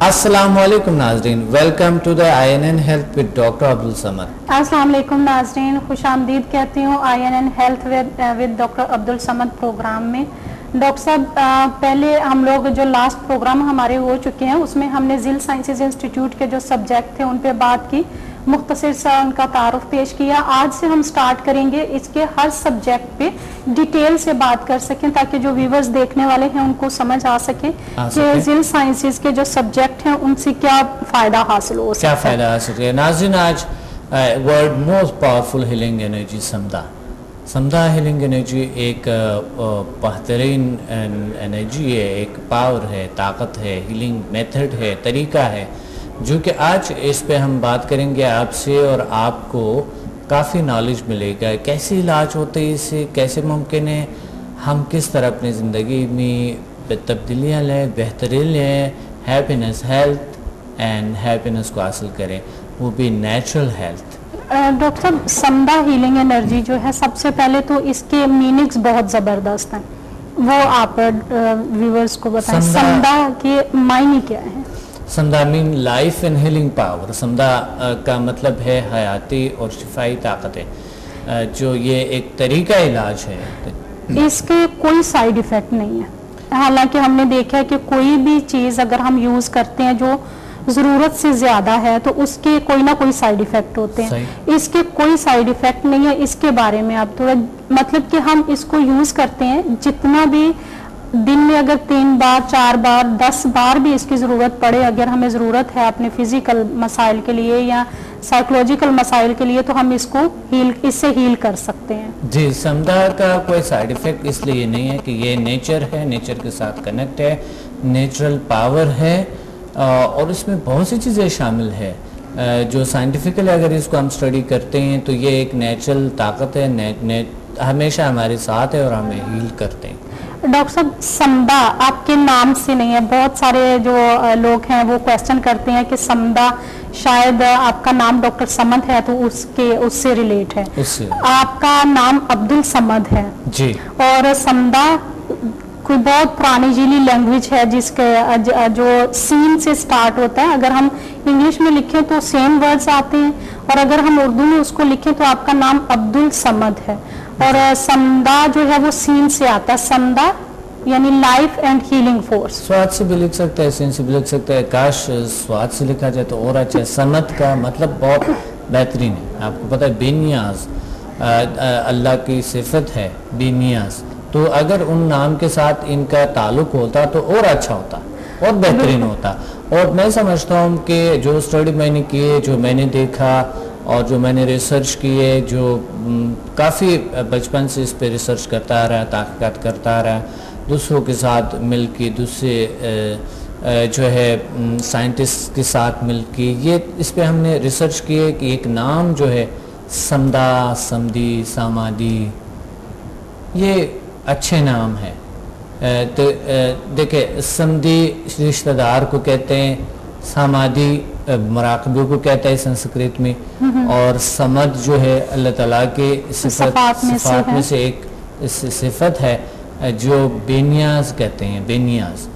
अस्सलाम वालेकुम नाजरीन, welcome to the INN health with doctor Abdul Samad. अस्सलाम वालेकुम नाजरीन, खुश आमदीद कहती हूँ INN health with doctor Abdul Samad programme में। डॉक्टर साहब, पहले हम लोग जो लास्ट प्रोग्राम हमारे हो चुके हैं उसमें हमने जिल साइंसेज इंस्टीट्यूट के जो सब्जेक्ट थे उन पे बात की, मुख्तसर सा उनका तारुफ पेश किया। आज से हम स्टार्ट करेंगे इसके हर सब्जेक्ट पे डिटेल से बात कर सकें ताकि जो व्यूवर्स देखने वाले हैं उनको समझ आ सके कि जिल साइंसेज के जो सब्जेक्ट हैं उनसे क्या फ़ायदा हासिल हो सकता है। क्या फ़ायदा हासिल है नाज़रीन? आज world most powerful healing energy समदा हीलिंग एनर्जी एक बेहतरीन एनर्जी है, एक पावर है, ताकत है, हीलिंग मेथड है, तरीका है जो कि आज इस पे हम बात करेंगे आपसे और आपको काफ़ी नॉलेज मिलेगा। कैसे इलाज होते हैं, इससे कैसे मुमकिन है, हम किस तरह अपनी ज़िंदगी में तब्दीलियाँ लें, बेहतरीन लें, हैप्पीनेस, हेल्थ एंड हैप्पीनेस को हासिल करें, वो भी नेचुरल हेल्थ। डॉक्टर साहब, समदा हीलिंग एनर्जी जो है, सबसे पहले तो इसके मीनिंग्स बहुत ज़बरदस्त हैं, वो आप व्यूवर्स को बताएं। समदा के मायने क्या है? समदा mean life and healing power. समदा का मतलब है हयाती और शिफाई ताकतें, जो ये एक तरीका इलाज है। इसके कोई साइड इफ़ेक्ट नहीं है। हालांकि हमने देखा है कि कोई भी चीज़ अगर हम यूज़ करते हैं जो ज़रूरत से ज़्यादा है तो उसके कोई ना कोई साइड इफ़ेक्ट होते हैं। इसके कोई साइड इफ़ेक्ट नहीं है। इसके बारे में आप थोड़ा, मतलब कि हम इसको यूज़ करते हैं जितना भी दिन में, अगर 3 बार 4 बार 10 बार भी इसकी ज़रूरत पड़े, अगर हमें ज़रूरत है अपने फिज़िकल मसाइल के लिए या साइकोलॉजिकल मसाइल के लिए, तो हम इसको इससे हील कर सकते हैं। जी, समदा का कोई साइड इफ़ेक्ट इसलिए नहीं है कि ये नेचर है, नेचर के साथ कनेक्ट है, नेचुरल पावर है और इसमें बहुत सी चीज़ें शामिल है जो साइंटिफिकली अगर इसको हम स्टडी करते हैं तो ये एक नेचुरल ताकत है, हमेशा हमारे साथ है और हमें हील करते हैं। डॉक्टर साहब, समदा आपके नाम से नहीं है। बहुत सारे जो लोग हैं वो क्वेश्चन करते हैं कि समदा शायद आपका नाम डॉक्टर समद है तो उससे रिलेट है। आपका नाम अब्दुल समद है जी, और समदा कोई बहुत पुरानी जिली लैंग्वेज है जिसके जो सीन से स्टार्ट होता है। अगर हम इंग्लिश में लिखें तो सेम वर्ड्स आते हैं और अगर हम उर्दू में उसको लिखें तो आपका नाम अब्दुल समद है। और समदा जो है वो सीन से आता है। समदा यानी लाइफ एंड हीलिंग फोर्स। स्वाद से भी लिख सकते हैं, सीन से भी लिख सकते हैं। काश स्वाद से लिखा जाए तो और अच्छा है। समद का मतलब बहुत बेहतरीन है। आपको पता है बेनियाज अल्लाह की सिफत है, बेनियाज। तो अगर उन नाम के साथ इनका ताल्लुक होता तो और अच्छा होता और बेहतरीन होता। और मैं समझता हूँ कि जो स्टडी मैंने किए, जो मैंने देखा और जो मैंने रिसर्च की है, जो काफ़ी बचपन से इस पे रिसर्च करता आ रहा है, तहक़ीक़ात करता आ रहा है, दूसरों के साथ मिल के, दूसरे जो है साइंटिस्ट के साथ मिल के, ये इस पे हमने रिसर्च की है कि एक नाम जो है समदा, समदी, सामादी, ये अच्छे नाम है। तो देखिए, समदी रिश्तेदार को कहते हैं, सामादी मराकबे को कहता है संस्कृत में, और समद जो है अल्लाह ताला के सिफात में से एक सिफत है जो बेनियाज कहते हैं, बेनियाज।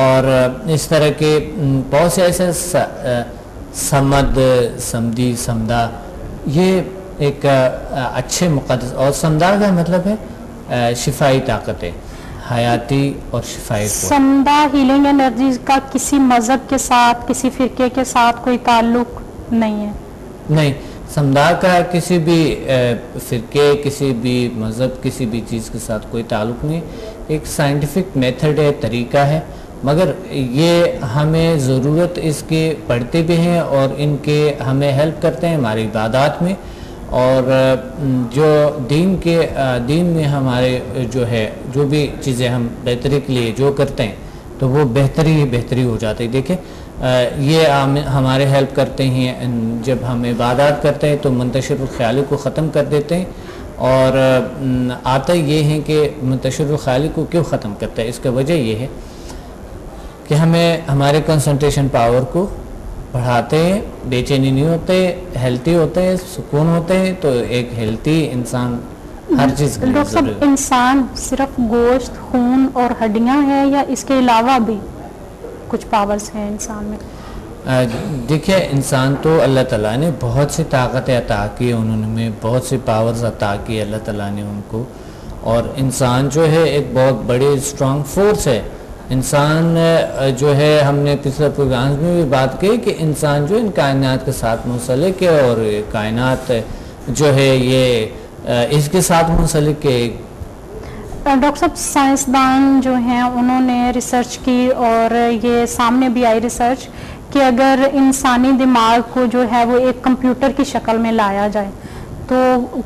और इस तरह के बहुत से ऐसे समद, समदी, समदा, ये एक अच्छे मुक़द्दस। और समदा का मतलब है शिफाई ताकतें, हयाती और शिफाई। समदा हीलिंग एनर्जी का किसी मज़हब के साथ, किसी फ़िरके के साथ कोई ताल्लुक नहीं है? नहीं, समदा का किसी भी फ़िरके, किसी भी मज़हब, किसी भी चीज़ के साथ कोई ताल्लुक नहीं। एक साइंटिफिक मेथड है, तरीका है, मगर ये हमें ज़रूरत इसके पड़ते भी हैं और इनके हमें हेल्प करते हैं हमारी इबादत में। और जो दीन में हमारे जो है, जो भी चीज़ें हम बेहतरी के लिए जो करते हैं तो वो बेहतरी हो जाती है। देखिए, ये हमारे हेल्प करते हैं। जब हम इबादत करते हैं तो मुंतशिर ख्याली को ख़त्म कर देते हैं। और आता ये है कि मुंतशिर ख्याली को क्यों ख़त्म करता है, इसका वजह ये है कि हमें हमारे कंसंट्रेशन पावर को बढ़ाते हैं, बेचैनी नहीं होते, हेल्थी होते हैं, सुकून होते हैं। तो एक हेल्थी इंसान हर चीज़। डॉक्टर साहब, इंसान सिर्फ गोश्त, खून और हड्डियां हैं या इसके अलावा भी? कुछ पावर्स हैं इंसान में? देखिए, इंसान तो अल्लाह ताला ने बहुत सी ताकतें अता की, उन्होंने बहुत सी पावर्स अता की अल्लाह ताला ने उनको, और इंसान जो है एक बहुत बड़ी स्ट्रॉन्ग फोर्स है। इंसान जो है, हमने पिछले प्रोग्राम में भी बात की कि इंसान जो इन कायनात के साथ मुंसलिक है, और कायनात जो है ये इसके साथ मुंसलिक है। डॉक्टर साहब, साइंसदान जो हैं उन्होंने रिसर्च की और ये सामने भी आई रिसर्च कि अगर इंसानी दिमाग को जो है वो एक कंप्यूटर की शक्ल में लाया जाए तो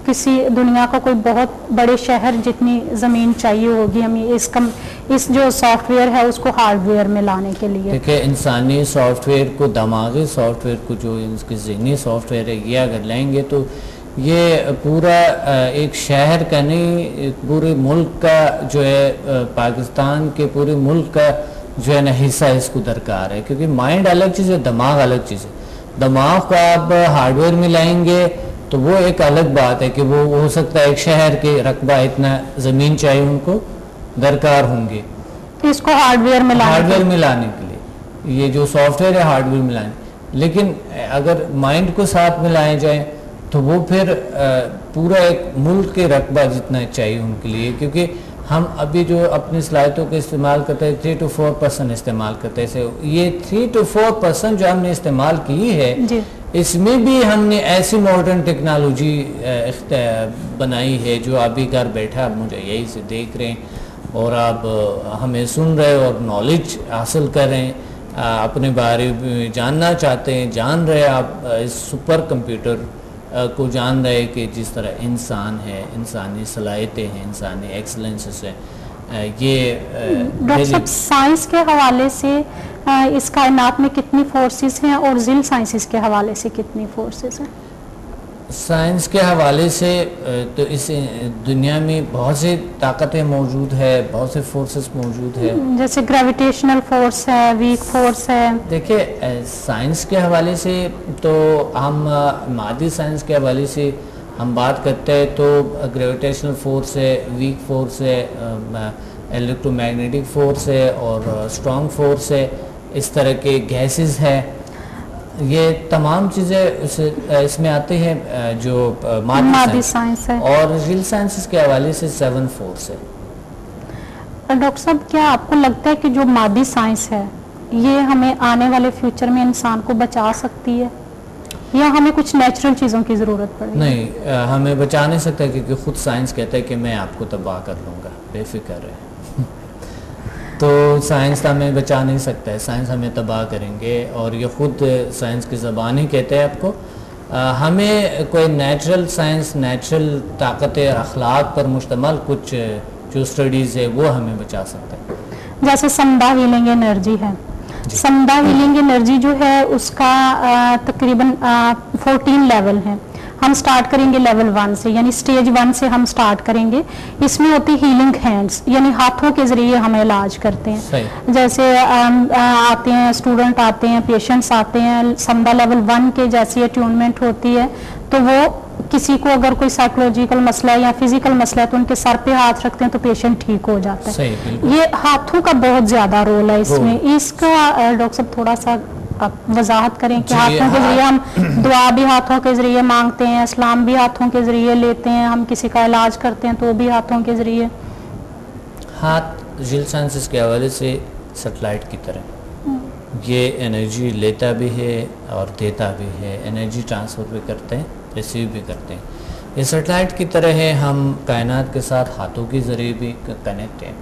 किसी दुनिया का कोई बहुत बड़े शहर जितनी ज़मीन चाहिए होगी हमें इस जो सॉफ्टवेयर है उसको हार्डवेयर में लाने के लिए। देखिए, इंसानी सॉफ्टवेयर को, दिमागी सॉफ्टवेयर को, जो इसके ज़हनी सॉफ्टवेयर है, ये अगर लाएंगे तो ये पूरा एक शहर का नहीं, पूरे मुल्क का जो है, पाकिस्तान के पूरे मुल्क का जो है ना हिस्सा इसको दरकार है। क्योंकि माइंड अलग चीज़ है, दिमाग अलग चीज़ है। दिमाग को आप हार्डवेयर में लाएंगे तो वो एक अलग बात है कि वो हो सकता है एक शहर के रकबा इतना ज़मीन चाहिए उनको दरकार होंगे इसको हार्डवेयर में लाने के लिए, ये जो सॉफ्टवेयर है हार्डवेयर में लाने। लेकिन अगर माइंड को साथ में लाए जाए तो वो फिर पूरा एक मुल्क के रकबा जितना चाहिए उनके लिए। क्योंकि हम अभी जो अपनी सलाहियतों को इस्तेमाल करते हैं 3 to 4% इस्तेमाल करते हैं, ये 3 to 4% जो हमने इस्तेमाल की है, इसमें भी हमने ऐसी मॉडर्न टेक्नोलॉजी बनाई है जो अभी घर बैठा आप मुझे यही से देख रहे हैं और आप हमें सुन रहे हो और नॉलेज हासिल कर रहे हैं, अपने बारे में जानना चाहते हैं, जान रहे हैं आप इस सुपर कंप्यूटर को जान रहे कि जिस तरह इंसान है, इंसानी सलाहियतें हैं, इंसानी एक्सलेंसेस है। ये डॉक्टर साहब, साइंस के हवाले से इस कायनात में कितनी फोर्सेस हैं और जिल साइंसेस के हवाले से कितनी फोर्सेस हैं? साइंस के हवाले से तो इस दुनिया में बहुत सी ताकतें मौजूद है, बहुत से फोर्सेस मौजूद है, जैसे ग्रेविटेशनल फोर्स है, वीक फोर्स है। देखिए, साइंस के हवाले से तो हम मादी साइंस के हवाले से हम बात करते हैं तो ग्रेविटेशनल फोर्स है, वीक फोर्स है, इलेक्ट्रोमैग्नेटिक फोर्स है और स्ट्रॉन्ग फोर्स है, इस तरह के गैसेस है। ये तमाम चीज़ें इसमें आती हैं जो मादी साइंस है। और रियल साइंसेस के हवाले से 7 फोर्स है। डॉक्टर साहब, क्या आपको लगता है कि जो मादी साइंस है ये हमें आने वाले फ्यूचर में इंसान को बचा सकती है या हमें कुछ नेचुरल चीज़ों की ज़रूरत पड़ेगी? नहीं, हमें बचा नहीं सकता क्योंकि खुद साइंस कहता है कि मैं आपको तबाह कर लूँगा, बेफिक्र है। तो साइंस हमें बचा नहीं सकता है, साइंस हमें तबाह करेंगे और ये खुद साइंस की ज़बान ही कहते हैं आपको। हमें कोई नेचुरल साइंस, नेचुरल ताकतें, अखलाक पर मुश्तमल कुछ जो स्टडीज़ है वो हमें बचा सकता है। जैसे समदा हीलिंग एनर्जी है, समदा हीलिंग एनर्जी जो है उसका तकरीबन 14 लेवल है। हम स्टार्ट करेंगे लेवल 1 से, यानी स्टेज 1 से हम स्टार्ट करेंगे। इसमें होती हीलिंग हैंड्स, यानी हाथों के जरिए हम इलाज करते हैं। जैसे आते हैं स्टूडेंट, आते हैं पेशेंट्स, आते हैं समदा लेवल 1 के जैसी अट्यूनमेंट होती है तो वो किसी को अगर कोई साइकोलॉजिकल मसला है या फिजिकल मसला है तो उनके सर पे हाथ रखते हैं तो पेशेंट ठीक हो जाता है। ये हाथों का बहुत ज्यादा रोल है इसमें। इसका डॉक्टर साहब थोड़ा सा आप वजाहत करें कि हाथों के जरिए हम दुआ भी हाथों के जरिए मांगते हैं, इस्लाम भी हाथों के जरिए लेते हैं, हम किसी का इलाज करते हैं तो भी हाथों के जरिए। हाथ रियल साइंसेस के हवाले से सैटेलाइट की तरह ये एनर्जी लेता भी है और देता भी है, एनर्जी ट्रांसफ़र भी करते हैं, रिसीव भी करते हैं। ये सैटेलाइट की तरह है, हम कायनात के साथ हाथों के ज़रिए भी कनेक्ट हैं।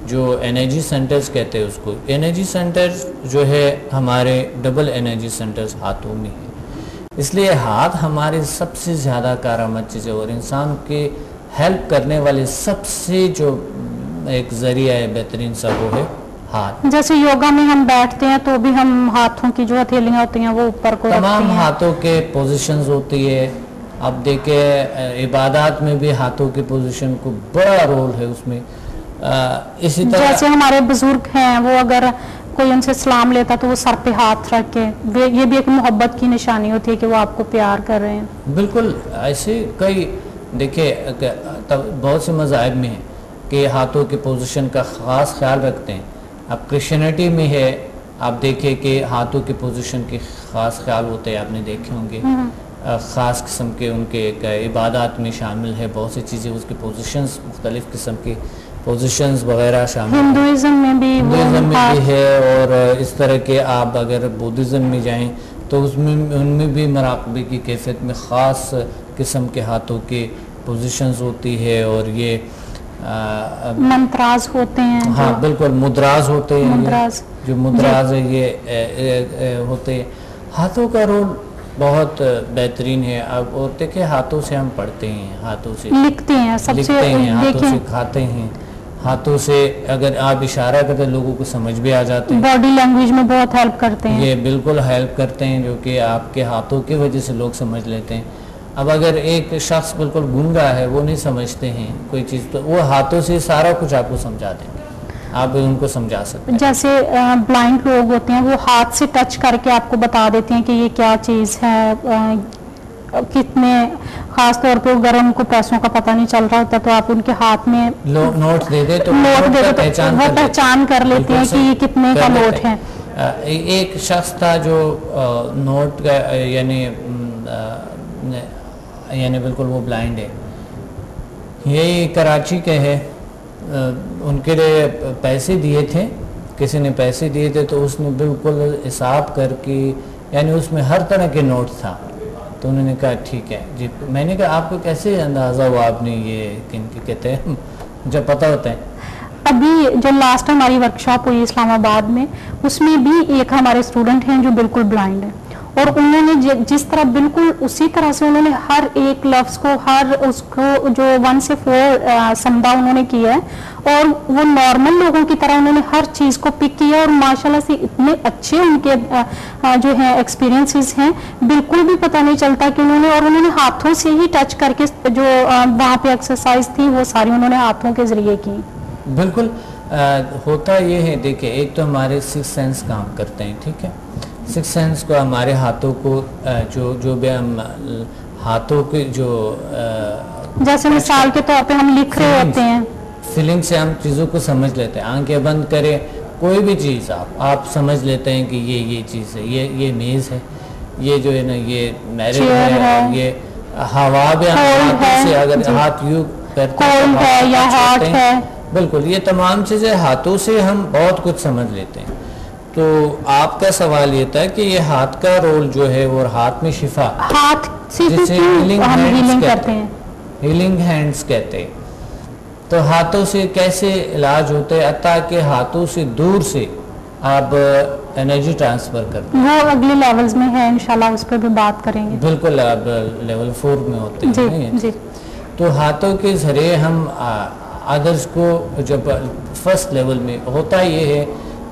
जो एनर्जी सेंटर्स कहते हैं उसको, एनर्जी सेंटर्स जो है हमारे डबल एनर्जी सेंटर्स हाथों में है, इसलिए हाथ हमारे सबसे ज़्यादा कारआमद चीज़ है और इंसान के हेल्प करने वाले सबसे जो एक ज़रिया है बेहतरीन सा वो है हाथ। जैसे योगा में हम बैठते हैं तो भी हम हाथों की जो हथेलियाँ होती हैं वो ऊपर को तमाम हाथों के पोजीशंस होती है। अब देखें इबादत में भी हाथों की पोजीशन को बड़ा रोल है उसमें। इसी तरह जैसे हमारे बुजुर्ग हैं वो अगर कोई उनसे सलाम लेता तो वो सर पे हाथ रख के, ये भी एक मोहब्बत की निशानी होती है कि वो आपको प्यार कर रहे हैं। बिल्कुल ऐसे कई देखिए बहुत से मज़ाहिब में है कि हाथों की पोजीशन का ख़ास ख्याल रखते हैं। अब क्रिश्चियनिटी में है आप देखें कि हाथों के पोजीशन के ख़ास ख्याल होते हैं, आपने देखे होंगे। ख़ास किस्म के उनके इबादत में शामिल है, बहुत सी चीज़ें उसकी पोजीशंस, मुख्तलिफ़ किस्म की पोजीशंस वगैरह शामिल, हिंदुइज़्म में भी है। और इस तरह के आप अगर बुद्धिज़्म में जाएं तो उसमें उनमें भी मराक़बे की कैफियत में ख़ास किस्म के हाथों के पोजीशंस होती है। और ये मंत्राज होते हैं, हाँ बिल्कुल, मुद्राज होते हैं, मुद्राज, जो मुद्राज है ये होते हैं। हाथों का रोल बहुत बेहतरीन है। अब और देखिए, हाथों से हम पढ़ते हैं, हाथों से लिखते हैं, सबसे हाथों से खाते हैं, हाथों से अगर आप इशारा करते हैं लोगों को समझ भी आ जाते हैं। बॉडी लैंग्वेज में बहुत हेल्प करते हैं, ये बिल्कुल हेल्प करते हैं, जो कि आपके हाथों की वजह से लोग समझ लेते हैं। अब अगर एक शख्स बिल्कुल गूंगा है, वो नहीं समझते हैं कोई चीज़, तो वो हाथों से सारा कुछ आपको समझा देंगे, आप भी उनको समझा सकते हैं। जैसे ब्लाइंड लोग होते हैं, वो हाथ से टच करके आपको बता देते हैं कि ये क्या चीज़ है, कितने, खास तौर पे अगर उनको पैसों का पता नहीं चल रहा होता तो आप उनके हाथ में नोट दे दे तो वो पहचान कर लेते हैं कि ये कितने का नोट है। एक शख्स था जो नोट का यानी बिल्कुल वो ब्लाइंड है, यही कराची के है। उनके लिए पैसे दिए थे, किसी ने पैसे दिए थे, तो उसने बिल्कुल हिसाब करके, यानी उसमें हर तरह के नोट था। तो उन्होंने कहा ठीक है जी। मैंने कहा आपको कैसे अंदाज़ा हुआ, आपने ये किन के कहते हैं, मुझे पता होता है। अभी जो लास्ट हमारी वर्कशॉप हुई इस्लामाबाद में, उसमें भी एक हमारे स्टूडेंट हैं जो बिल्कुल ब्लाइंड है, और उन्होंने जिस तरह बिल्कुल उसी तरह से उन्होंने हर एक लफ्ज़ को, हर उसको जो 1 से 4 समझा उन्होंने किया है, और वो नॉर्मल लोगों की तरह उन्होंने हर चीज़ को पिक किया, और माशाल्लाह से इतने अच्छे उनके जो है एक्सपीरियंसेस हैं, बिल्कुल भी पता नहीं चलता कि उन्होंने हाथों से ही टच करके जो वहाँ पे एक्सरसाइज थी वो सारी उन्होंने हाथों के ज़रिए की। बिल्कुल होता ये है, देखिए एक तो हमारे 6 सेंस काम करते हैं, ठीक है। 6 सेंस को हमारे हाथों को जो भी हम हाथों के जो जैसे मिसाल के तौर पे हम लिख रहे होते हैं, फीलिंग से हम चीज़ों को समझ लेते हैं। आंखें बंद करें, कोई भी चीज़ आप समझ लेते हैं कि ये चीज़ है, ये मेज़ है, ये जो है ना ये मैरिज है, और ये हवा भी हाथों से अगर हाथ यूँ करते हैं या हॉट है, बिल्कुल ये तमाम चीज़ें हाथों से हम बहुत कुछ समझ लेते हैं। तो आपका सवाल ये था कि ये हाथ का रोल जो है, और हाथ में शिफा, हाथ से जिसे हीलिंग करते हैं, हीलिंग हैंड्स कहते हैं। तो हाथों से कैसे इलाज होते हैं, ताकि हाथों से दूर से आप एनर्जी ट्रांसफ़र करते हैं। वो अगले लेवल्स में है, इंशाल्लाह उस पर भी बात करेंगे। बिल्कुल, अब लेवल 4 में होते हैं जी। तो हाथों के जरिए हम अदर्स को, जब फर्स्ट लेवल में होता ये है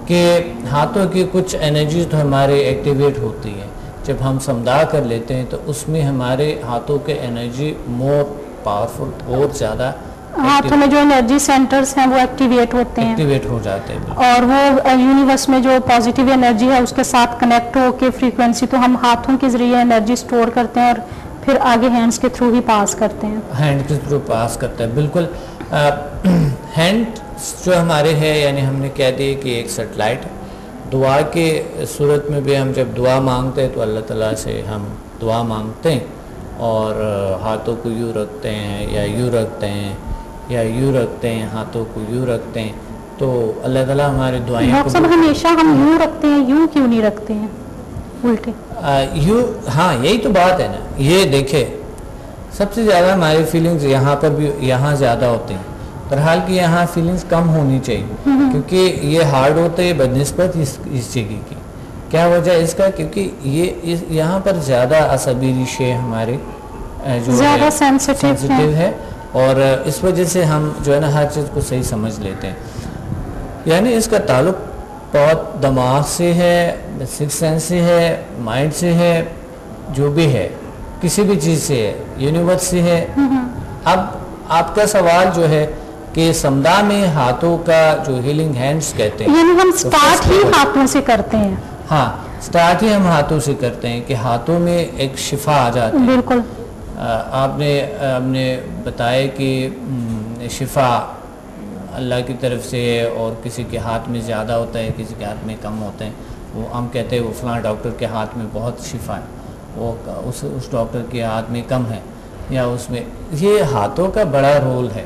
कि हाथों की कुछ एनर्जी तो हमारे एक्टिवेट होती है, जब हम समझा कर लेते हैं तो उसमें हमारे हाथों के एनर्जी मोर पावरफुल, और ज़्यादा हाथों में जो एनर्जी सेंटर्स हैं वो एक्टिवेट होते हैं, एक्टिवेट हो जाते हैं, और वो यूनिवर्स में जो पॉजिटिव एनर्जी है उसके साथ कनेक्ट होकर फ्रीक्वेंसी, तो हम हाथों के जरिए एनर्जी स्टोर करते हैं और फिर आगे हैंड्स के थ्रू ही पास करते हैं। हैंड के थ्रू पास करते हैं, बिल्कुल। हैंड जो हमारे है, यानी हमने कह दिए कि एक सेटेलाइट है। दुआ के सूरत में भी हम जब दुआ मांगते हैं तो अल्लाह ताला से हम दुआ मांगते हैं, और हाथों को यूँ रखते हैं या यूँ रखते हैं या यूँ रखते हैं, हाथों को यूँ रखते हैं, तो अल्लाह ताला हमारी दुआएं को हमेशा हम यूँ रखते हैं, यूँ क्यों नहीं रखते हैं उल्टे? यूँ, हाँ यही तो बात है ना। ये देखे सबसे ज़्यादा हमारी फीलिंग्स यहाँ पर भी, यहाँ ज़्यादा होती हैं, बहरहाल कि यहाँ फीलिंग्स कम होनी चाहिए, क्योंकि ये हार्ड होते हैं बनिस्बत इस जगह की। क्या वजह इसका? क्योंकि ये यहाँ पर ज़्यादा असबी रिश्ते हमारे जो ज़्यादा सेंसिटिव है, और इस वजह से हम जो है ना हर चीज़ को सही समझ लेते हैं। यानी इसका ताल्लुक बहुत दिमाग से है, 6 सेंस से है, माइंड से है, जो भी है, किसी भी चीज़ से है, यूनिवर्स से है। अब आपका सवाल जो है कि समदा में हाथों का जो हीलिंग हैंड्स कहते हैं, यानी हम स्टार्ट ही हाथों से करते हैं। हाँ, स्टार्ट ही हम हाथों से करते हैं कि हाथों में एक शिफा आ जाती है। बिल्कुल, आपने बताया कि शिफा अल्लाह की तरफ से है, और किसी के हाथ में ज़्यादा होता है, किसी के हाथ में कम होते हैं। वो हम कहते हैं वो फलां डॉक्टर के हाथ में बहुत शिफा है, वो उस डॉक्टर के हाथ में कम है, या उसमें ये हाथों का बड़ा रोल है।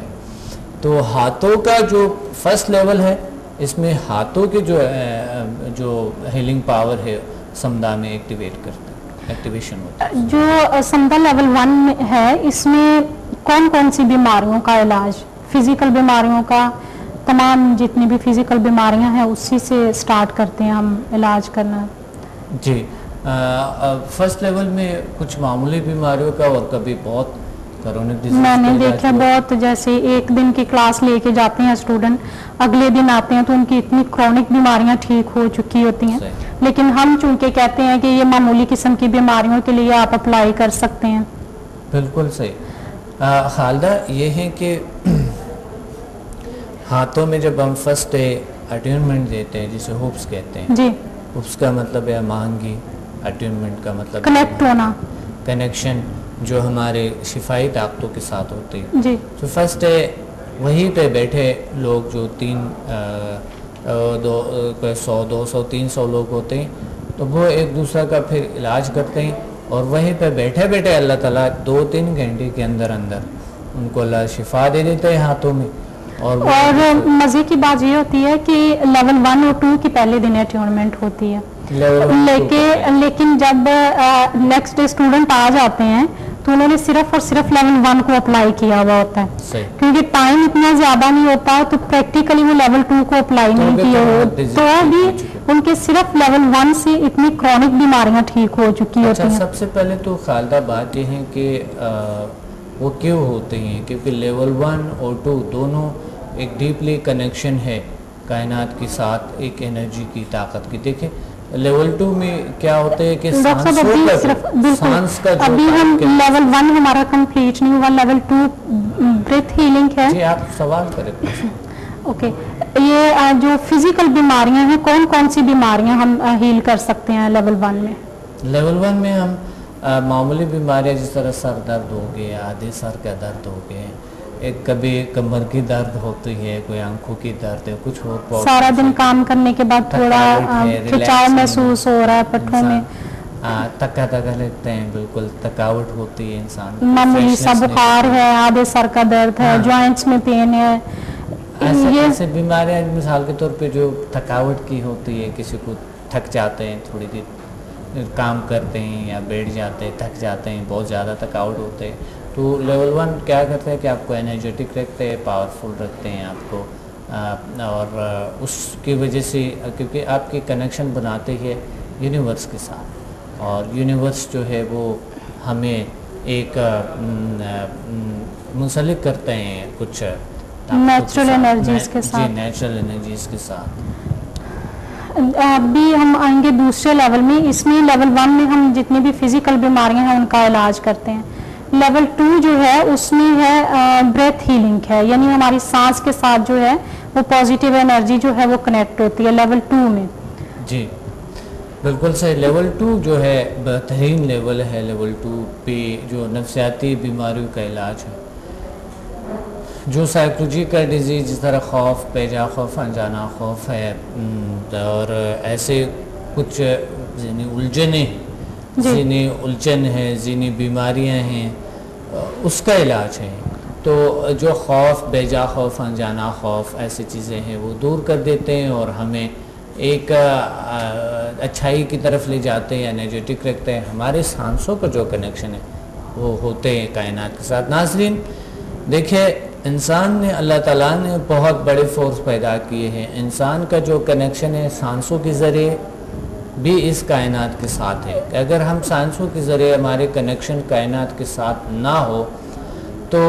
तो हाथों का जो फर्स्ट लेवल है, इसमें हाथों के जो हीलिंग पावर है समदा में एक्टिवेट करते हैं, एक्टिवेशन होता है। जो समदा लेवल 1 है, इसमें कौन कौन सी बीमारियों का इलाज, फिजिकल बीमारियों का, तमाम जितनी भी फिजिकल बीमारियां हैं उसी से स्टार्ट करते हैं हम इलाज करना? जी, फर्स्ट लेवल में कुछ मामूली बीमारियों का और कभी बहुत क्रोनिक डिजीज। मैंने देखा बहुत, जैसे एक दिन की क्लास लेके जाते हैं स्टूडेंट, अगले दिन आते हैं तो उनकी इतनी क्रोनिक बीमारियां ठीक हो चुकी होती हैं, लेकिन हम चूंकि कहते हैं कि ये मामूली किस्म की बीमारियों के लिए आप अप्लाई कर सकते हैं। बिल्कुल सही। खालदा ये है कि हाथों में जब हम फर्स्ट अट्यूनमेंट देते हैं, जिसे हुप्स कहते हैं जी, हुप्स का मतलब है महंगी, अट्यूनमेंट का मतलब कनेक्ट होना, कनेक्शन जो हमारे शिफाई ताकतों के साथ होती है जी। तो फर्स्ट है वहीं पे बैठे लोग जो 100, 200, 300 लोग होते हैं, तो वो एक दूसरे का फिर इलाज करते हैं, और वहीं पे बैठे बैठे अल्लाह ताला 2-3 घंटे के अंदर अंदर उनको अल्लाह शिफा दे देते हैं हाथों में। और मज़े की बात ये होती है कि लेवल 1 और 2 की पहले दिन अट्यूनमेंट होती है, लेकिन जब नेक्स्ट डे स्टूडेंट आ जाते हैं तो उन्होंने सिर्फ और सिर्फ लेवल 1 को अप्लाई किया हुआ होता है, क्योंकि टाइम इतना ज्यादा नहीं होता, तो प्रैक्टिकली वो लेवल 2 को अप्लाई नहीं किया हो, तो भी उनके सिर्फ लेवल 1 से इतनी क्रॉनिक बीमारियां ठीक हो चुकी होती हैं। सबसे पहले तो खालदा बात यह है कि वो क्यों होते हैं, क्योंकि लेवल 1 और 2 दोनों एक डीपली कनेक्शन है कायनात के साथ, एक एनर्जी की ताकत की। देखें लेवल 2 में क्या होता है कि सांस का जो अभी हम लेवल 1 हमारा कंप्लीट नहीं हुआ, लेवल 2 ब्रेथ हीलिंग है। जी, आप सवाल करें। ओके, ये जो फिजिकल बीमारियां हैं, कौन कौन सी बीमारियां हम हील कर सकते हैं लेवल 1 में? लेवल 1 में हम मामूली बीमारियां जिस तरह सर दर्द हो गया, आधे सर का दर्द हो गया, एक कभी कमर की दर्द होती है, कोई आंखों की दर्द है, कुछ और सारा दिन काम करने के बाद थोड़ा खिंचाव महसूस हो रहा है पट्टों में, थका लगते हैं, बिल्कुल थकावट होती है इंसान, मामूली सा बुखार है, आधे सर का दर्द है, जॉइंट्स में पेन है, ऐसे बीमारियां मिसाल के तौर पे जो थकावट की होती है, किसी को थक जाते हैं, थोड़ी देर काम करते हैं या बैठ जाते हैं, थक जाते हैं, बहुत ज़्यादा थकावट होते हैं, तो लेवल 1 क्या करते हैं कि आपको एनर्जेटिक रखते हैं, पावरफुल रखते हैं आपको, और उसकी वजह से क्योंकि आपके कनेक्शन बनाते हैं यूनिवर्स के साथ, और यूनिवर्स जो है वो हमें एक मुंसलिक करते हैं कुछ नेचुरल एनर्जीज के साथ। जी, नेचुरल एनर्जीज के साथ। अभी हम आएंगे दूसरे लेवल में। इसमें लेवल 1 में हम जितनी भी फिजिकल बीमारियां हैं उनका इलाज करते हैं। लेवल 2 जो है उसमें है ब्रेथ हीलिंग है, यानी हमारी सांस के साथ जो है वो पॉजिटिव एनर्जी जो है वो कनेक्ट होती है लेवल 2 में। जी बिल्कुल सही। लेवल 2 जो है बेहतरीन लेवल है। लेवल 2 पे जो नफ्सियाती बीमारियों का इलाज है, जो साइकोलॉजिकल डिजीज जिस तरह खौफ, बेजा खौफ, अनजाना खौफ है, और ऐसे कुछ ज़हनी उलझन है, ज़हनी बीमारियां हैं, उसका इलाज है। तो जो खौफ, बेजा खौफ, अनजाना खौफ, ऐसी चीज़ें हैं वो दूर कर देते हैं और हमें एक अच्छाई की तरफ ले जाते हैं, एनर्जेटिक रखते हैं। हमारे सांसों का जो कनेक्शन है वो होते हैं कायनात के साथ। नाज़रीन देखिए, इंसान ने, अल्लाह ताला ने बहुत बड़े फोर्स पैदा किए हैं। इंसान का जो कनेक्शन है सांसों के ज़रिए भी इस कायनात के साथ है। अगर हम सांसों के ज़रिए हमारे कनेक्शन कायनात के साथ ना हो तो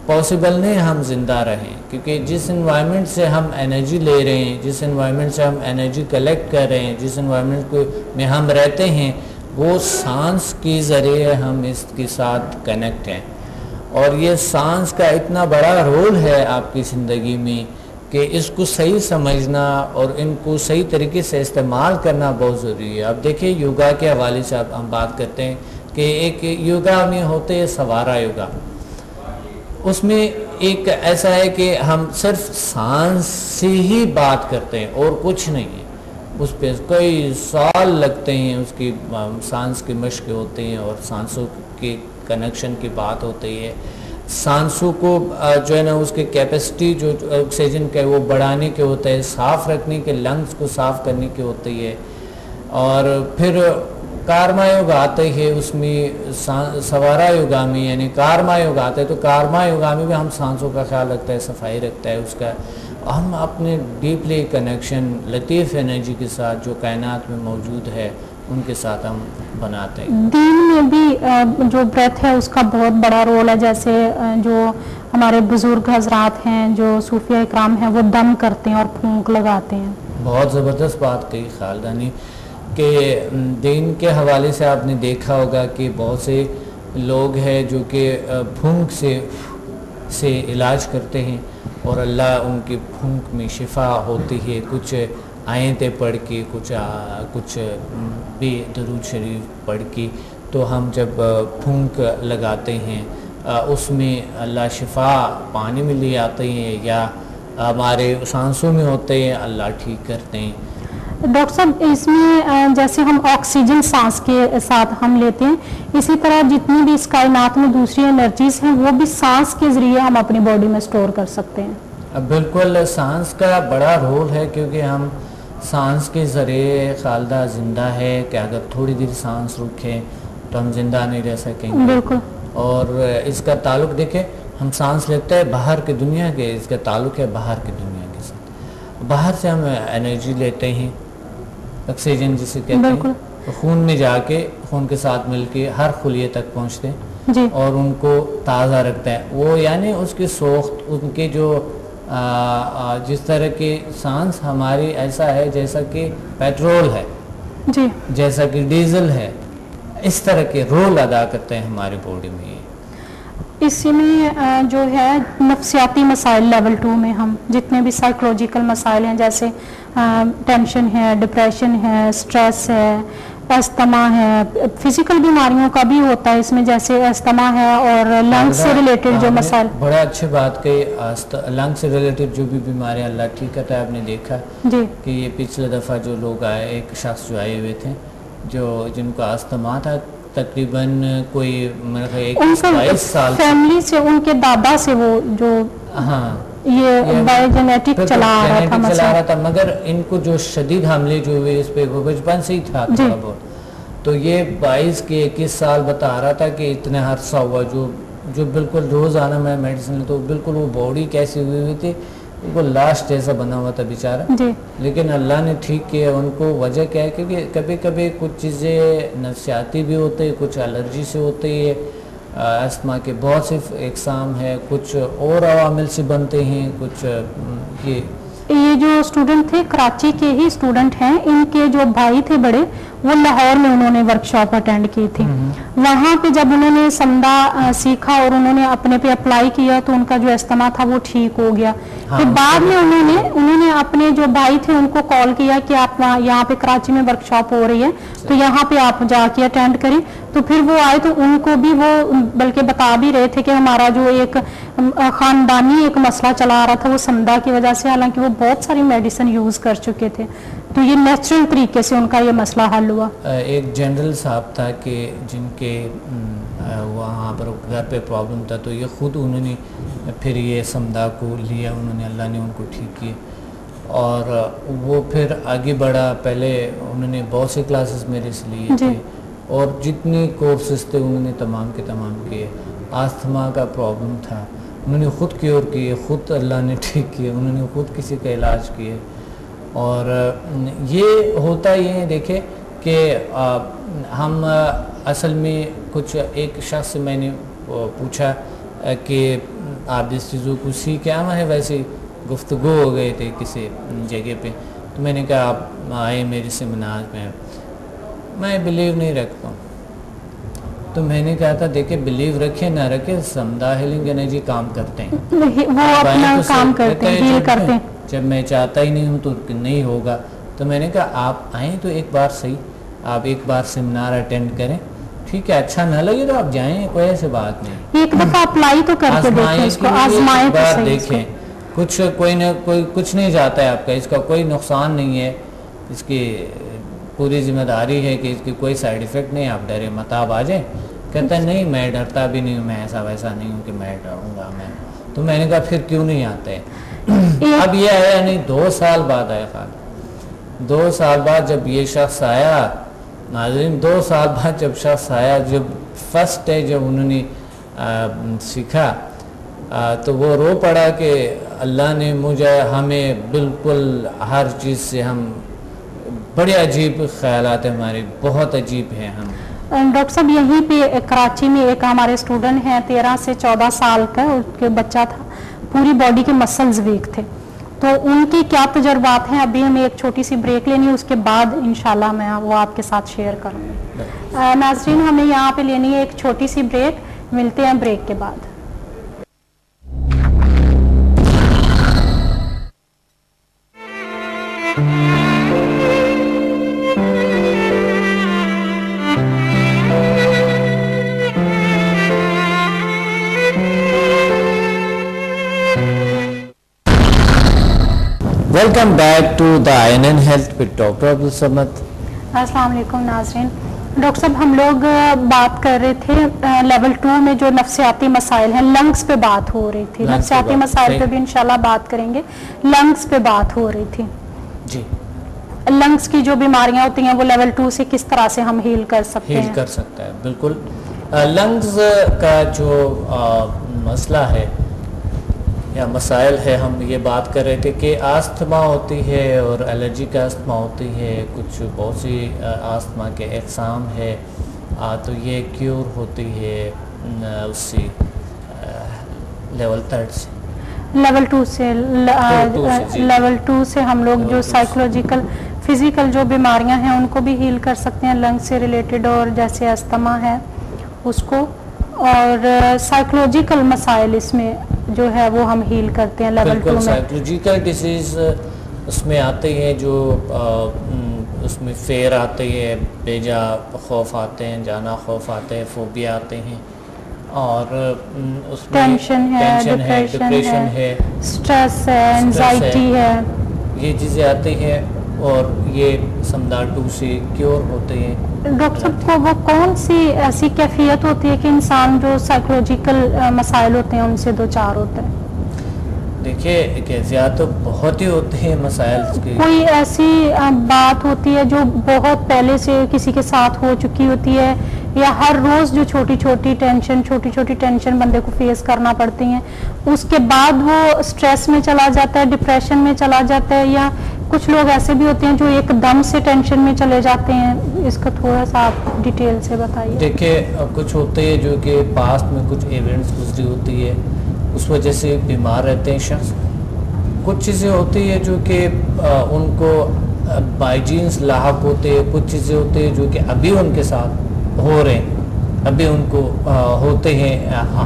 पॉसिबल नहीं हम ज़िंदा रहें, क्योंकि जिस इन्वायरमेंट से हम एनर्जी ले रहे हैं, जिस इन्वायरमेंट से हम एनर्जी कलेक्ट कर रहे हैं, जिस इन्वायरमेंट को में हम रहते हैं, वो सांस के ज़रिए हम इसके साथ कनेक्ट हैं। और ये सांस का इतना बड़ा रोल है आपकी ज़िंदगी में कि इसको सही समझना और इनको सही तरीके से इस्तेमाल करना बहुत ज़रूरी है। अब देखिए, योगा के हवाले से हम बात करते हैं कि एक योगा में होते हैं सवारा योगा। उसमें एक ऐसा है कि हम सिर्फ सांस से ही बात करते हैं और कुछ नहीं है। उस पर कई साल लगते हैं, उसकी सांस की मश्क होते हैं और सांसों के कनेक्शन की बात होती है। सांसों को जो है ना उसकी कैपेसिटी जो ऑक्सीजन का वो बढ़ाने के होता है, साफ़ रखने के, लंग्स को साफ़ करने की होती है। और फिर कार्मा योग आते हैं, उसमें सवारा योगामी यानी कार्मा योग आते हैं। तो कार्मा योगामी में हम सांसों का ख्याल रखता है, सफाई रखता है उसका। हम अपने डीपली कनेक्शन लतीफ़ एनर्जी के साथ जो कायनात में मौजूद है उनके साथ हम बनाते हैं। दीन में भी जो ब्रेथ है उसका बहुत बड़ा रोल है। जैसे जो हमारे बुजुर्ग हजरात हैं, जो सूफिया इकराम हैं, वो दम करते हैं और फूंक लगाते हैं। बहुत ज़बरदस्त बात कही खालदानी के दीन के हवाले से आपने देखा होगा कि बहुत से लोग हैं जो कि फूंक से इलाज करते हैं और अल्लाह उनकी फूंक में शिफा होती है। कुछ आयतें पढ़ के, कुछ भी दरूद शरीफ पढ़ के, तो हम जब फूंक लगाते हैं उसमें अल्लाह शिफा पानी में ले आते हैं या हमारे सांसों में होते हैं, अल्लाह ठीक करते हैं। डॉक्टर साहब, इसमें जैसे हम ऑक्सीजन सांस के साथ हम लेते हैं, इसी तरह जितनी भी इस कायनात में दूसरी एनर्जीज हैं वो भी सांस के ज़रिए हम अपनी बॉडी में स्टोर कर सकते हैं। बिल्कुल, सांस का बड़ा रोल है क्योंकि हम सांस के ज़रिए खालदा ज़िंदा है कि अगर थोड़ी देर सांस रुके तो हम ज़िंदा नहीं रह सकेंगे। बिल्कुल। और इसका ताल्लुक देखें, हम सांस लेते हैं बाहर की दुनिया के, इसका ताल्लुक है बाहर की दुनिया के साथ। बाहर से हम एनर्जी लेते हैं, ऑक्सीजन जिसे कहते हैं, तो खून में जाके खून के साथ मिलके हर खुलिये तक पहुंचते हैं और उनको ताज़ा रखता है वो। यानी उसकी सोख्त, उनके जो जिस तरह की सांस हमारी ऐसा है जैसा कि पेट्रोल है जी, जैसा कि डीजल है, इस तरह के रोल अदा करते हैं हमारी बॉडी में। इसी में जो है नफ्सियाती मसाइल लेवल 2 में हम जितने भी साइकोलॉजिकल मसाइल हैं, जैसे टेंशन है, डिप्रेशन है, स्ट्रेस है, अस्थमा है, फिजिकल बीमारियों का भी होता है इसमें, जैसे अस्थमा है और लंग्स से रिलेटेड जो मसाइल। बड़ा अच्छी बात कही, लंग्स से रिलेटेड जो भी बीमारियां अल्लाह ठीक करता है। आपने देखा जी कि ये पिछले दफ़ा जो लोग आए, एक शख्स जो आए हुए थे जिनको अस्थमा था, तकरीबन कोई मेरे ख्याल 21-22 साल फैमिली से, उनके दादा से वो जो ये बायोजेनेटिक चला रहा था मगर इनको जो शदीद हमले जो हुए इस पे वो बचपन से ही था थोड़ा बहुत। तो ये 22 के 21 साल बता रहा था कि इतने अरसा हुआ जो बिल्कुल रोज़ाना मैं मेडिसिन तो बिल्कुल वो बॉडी कैसी हुई थी, बिल्कुल लास्ट जैसा बना हुआ था बेचारा। लेकिन अल्लाह ने ठीक किया उनको। वजह क्या है, क्योंकि कभी कभी कुछ चीज़ें नफ्सियाती भी होती है, कुछ एलर्जी से होती है, अस्थमा के बहुत से इकसाम है, कुछ और अवामिल से बनते हैं, कुछ ये जो स्टूडेंट थे कराची के ही स्टूडेंट हैं, इनके जो भाई थे बड़े, वो लाहौर में उन्होंने वर्कशॉप अटेंड की थी। वहाँ पे जब उन्होंने समदा सीखा और उन्होंने अपने पे अप्लाई किया तो उनका जो अस्थमा था वो ठीक हो गया। फिर बाद में उन्होंने अपने जो भाई थे उनको कॉल किया कि आप यहाँ पे कराची में वर्कशॉप हो रही है तो यहाँ पे आप जाके अटेंड करें। तो फिर वो आए तो उनको भी वो बल्कि बता भी रहे थे कि हमारा जो एक खानदानी एक मसला चला आ रहा था वो समदा की वजह से, हालांकि वो बहुत सारी मेडिसिन यूज़ कर चुके थे, तो ये नेचुरल तरीके से उनका ये मसला हल हुआ। एक जनरल साहब था कि जिनके वहाँ पर घर पे प्रॉब्लम था, तो ये ख़ुद उन्होंने फिर ये समदा को लिया, उन्होंने, अल्लाह ने उनको ठीक किया और वो फिर आगे बढ़ा। पहले उन्होंने बहुत से क्लासेस मेरे से लिए थे और जितने कोर्सेज थे उन्होंने तमाम के तमाम किए। आस्थमा का प्रॉब्लम था, उन्होंने ख़ुद क्योर किए, ख़ुद अल्लाह ने ठीक किए, उन्होंने ख़ुद किसी का इलाज किए। और ये होता ये है, देखे कि हम असल में कुछ एक शख्स से मैंने पूछा कि आप जिस चीज़ों को सीखे आना है, वैसे गुफ्तगू हो गए थे किसी जगह पे, तो मैंने कहा आप आए मेरे सेमिनार में, मैं बिलीव नहीं रखता हूँ। तो मैंने कहा था देखे बिलीव रखे ना रखे, समदा हीलिंग एनर्जी काम करते हैं, वो अपना काम करते हैं, हील करते हैं। जब मैं चाहता ही नहीं हूँ तो नहीं होगा। तो मैंने कहा आप आएँ तो एक बार सही, आप एक बार सेमिनार अटेंड करें, ठीक है, अच्छा ना लगे तो आप जाएं, कोई ऐसी बात नहीं, एक दफा अप्लाई तो करके देखें इसको, आजमाएं तो सही, देखें, कुछ कोई कुछ नहीं जाता है आपका, इसका कोई नुकसान नहीं है। इसकी पूरी जिम्मेदारी है कि इसकी कोई साइड इफ़ेक्ट नहीं, आप डरे मत, आप आ जाए। कहता है नहीं मैं डरता भी नहीं हूँ, मैं ऐसा वैसा नहीं हूँ कि मैं डरूँगा मैं। तो मैंने कहा फिर क्यों नहीं आते? अब ये आया नहीं, 2 साल बाद आया खाली। 2 साल बाद जब ये शख्स आया, नाज़रीन 2 साल बाद जब शख्स आया, जब फर्स्ट डे जब उन्होंने सीखा तो वो रो पड़ा कि अल्लाह ने मुझे, हमें बिल्कुल हर चीज़ से हम बड़े अजीब ख्यालात हमारे बहुत अजीब हैं हम। डॉक्टर साहब यहीं पे कराची में एक हमारे स्टूडेंट हैं 13 से 14 साल का, उसके बच्चा था, पूरी बॉडी के मसल्स वीक थे, तो उनकी क्या तजर्बात हैं? अभी हमें एक छोटी सी ब्रेक लेनी है, उसके बाद इंशाल्लाह मैं वो आपके साथ शेयर करूँगी। नाज़रीन हमें यहाँ पे लेनी है एक छोटी सी ब्रेक, मिलते हैं ब्रेक के बाद। Welcome back to the INN health with doctor Abdul Samad. अस्सलाम वालेकुम नाज़रीन। डॉक्टर साहब हम लोग बात कर रहे थे लेवल 2 में जो नफ्सियाती मसाइल हैं, लंग्स पे बात हो रही थी, नफ्सियाती मसाइल पे भी इंशाल्लाह बात करेंगे, लंग्स पे बात हो रही थी जी। लंग्स की जो बीमारियां होती हैं वो लेवल 2 से किस तरह से हम हील कर सकते हैं? हील कर सकता है बिल्कुल। लंग्स का जो मसला है या मसाइल है, हम ये बात कर रहे थे कि आस्थमा होती है और एलर्जी का आस्थमा होती है, कुछ बहुत सी आस्थमा के अक़साम है, तो ये क्योर होती है उससे लेवल 3 से, लेवल 2 से लेवल 2 से हम लोग जो साइकोलॉजिकल फिजिकल जो बीमारियां हैं उनको भी हील कर सकते हैं, लंग्स से रिलेटेड, और जैसे अस्थमा है उसको, और साइकोलॉजिकल मसाइल इसमें जो है वो हम हील करते हैं लेवल 2 में। साइकोलॉजिकल डिसीज उसमें आते हैं जो उसमें फेयर आते हैं, बेजा खौफ आते हैं, जाना खौफ आते हैं, फोबिया आते हैं, और उसमें टेंशन है, डिप्रेशन है, स्ट्रेस है, एंजाइटी है, ये चीज़ें आती हैं और ये समझा 2 से क्योर होते हैं। डॉक्टर साहब को वो कौन सी ऐसी कैफियत होती है कि इंसान जो साइकोलॉजिकल मसाइल होते हैं उनसे दो चार होते हैं? देखिए कैफियत तो बहुत ही होते हैं मसाइल की। कोई ऐसी बात होती है जो बहुत पहले से किसी के साथ हो चुकी होती है, या हर रोज जो छोटी छोटी टेंशन बंदे को फेस करना पड़ती हैं, उसके बाद वो स्ट्रेस में चला जाता है, डिप्रेशन में चला जाता है, या कुछ लोग ऐसे भी होते हैं जो एकदम से टेंशन में चले जाते हैं? इसका थोड़ा सा आप डिटेल से बताइए। देखिए कुछ होते हैं जो कि पास्ट में कुछ इवेंट्स गुजरी होती है, उस वजह से बीमार रहते हैं शख्स। कुछ चीज़ें होती है जो कि उनको बाई जीन्स लाहक होते हैं, कुछ चीज़ें होती है जो कि अभी उनके साथ हो रहे हैं, अभी उनको होते हैं,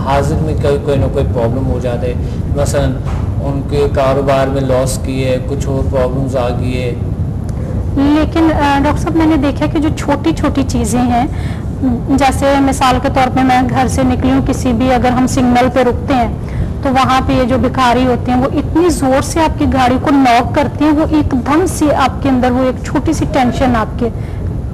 हाजिर में कोई ना कोई प्रॉब्लम हो जाते है, मसलन उनके कारोबार में लॉस किए, कुछ और प्रॉब्लम्स आ गई है। लेकिन डॉक्टर साहब मैंने देखा कि जो छोटी छोटी चीज़ें हैं, जैसे मिसाल के तौर पे मैं घर से निकली हूँ, किसी भी अगर हम सिग्नल पे रुकते हैं तो वहाँ पे ये जो भिखारी होते हैं वो इतनी ज़ोर से आपकी गाड़ी को नॉक करते हैं, वो एकदम से आपके अंदर वो एक छोटी सी टेंशन आपके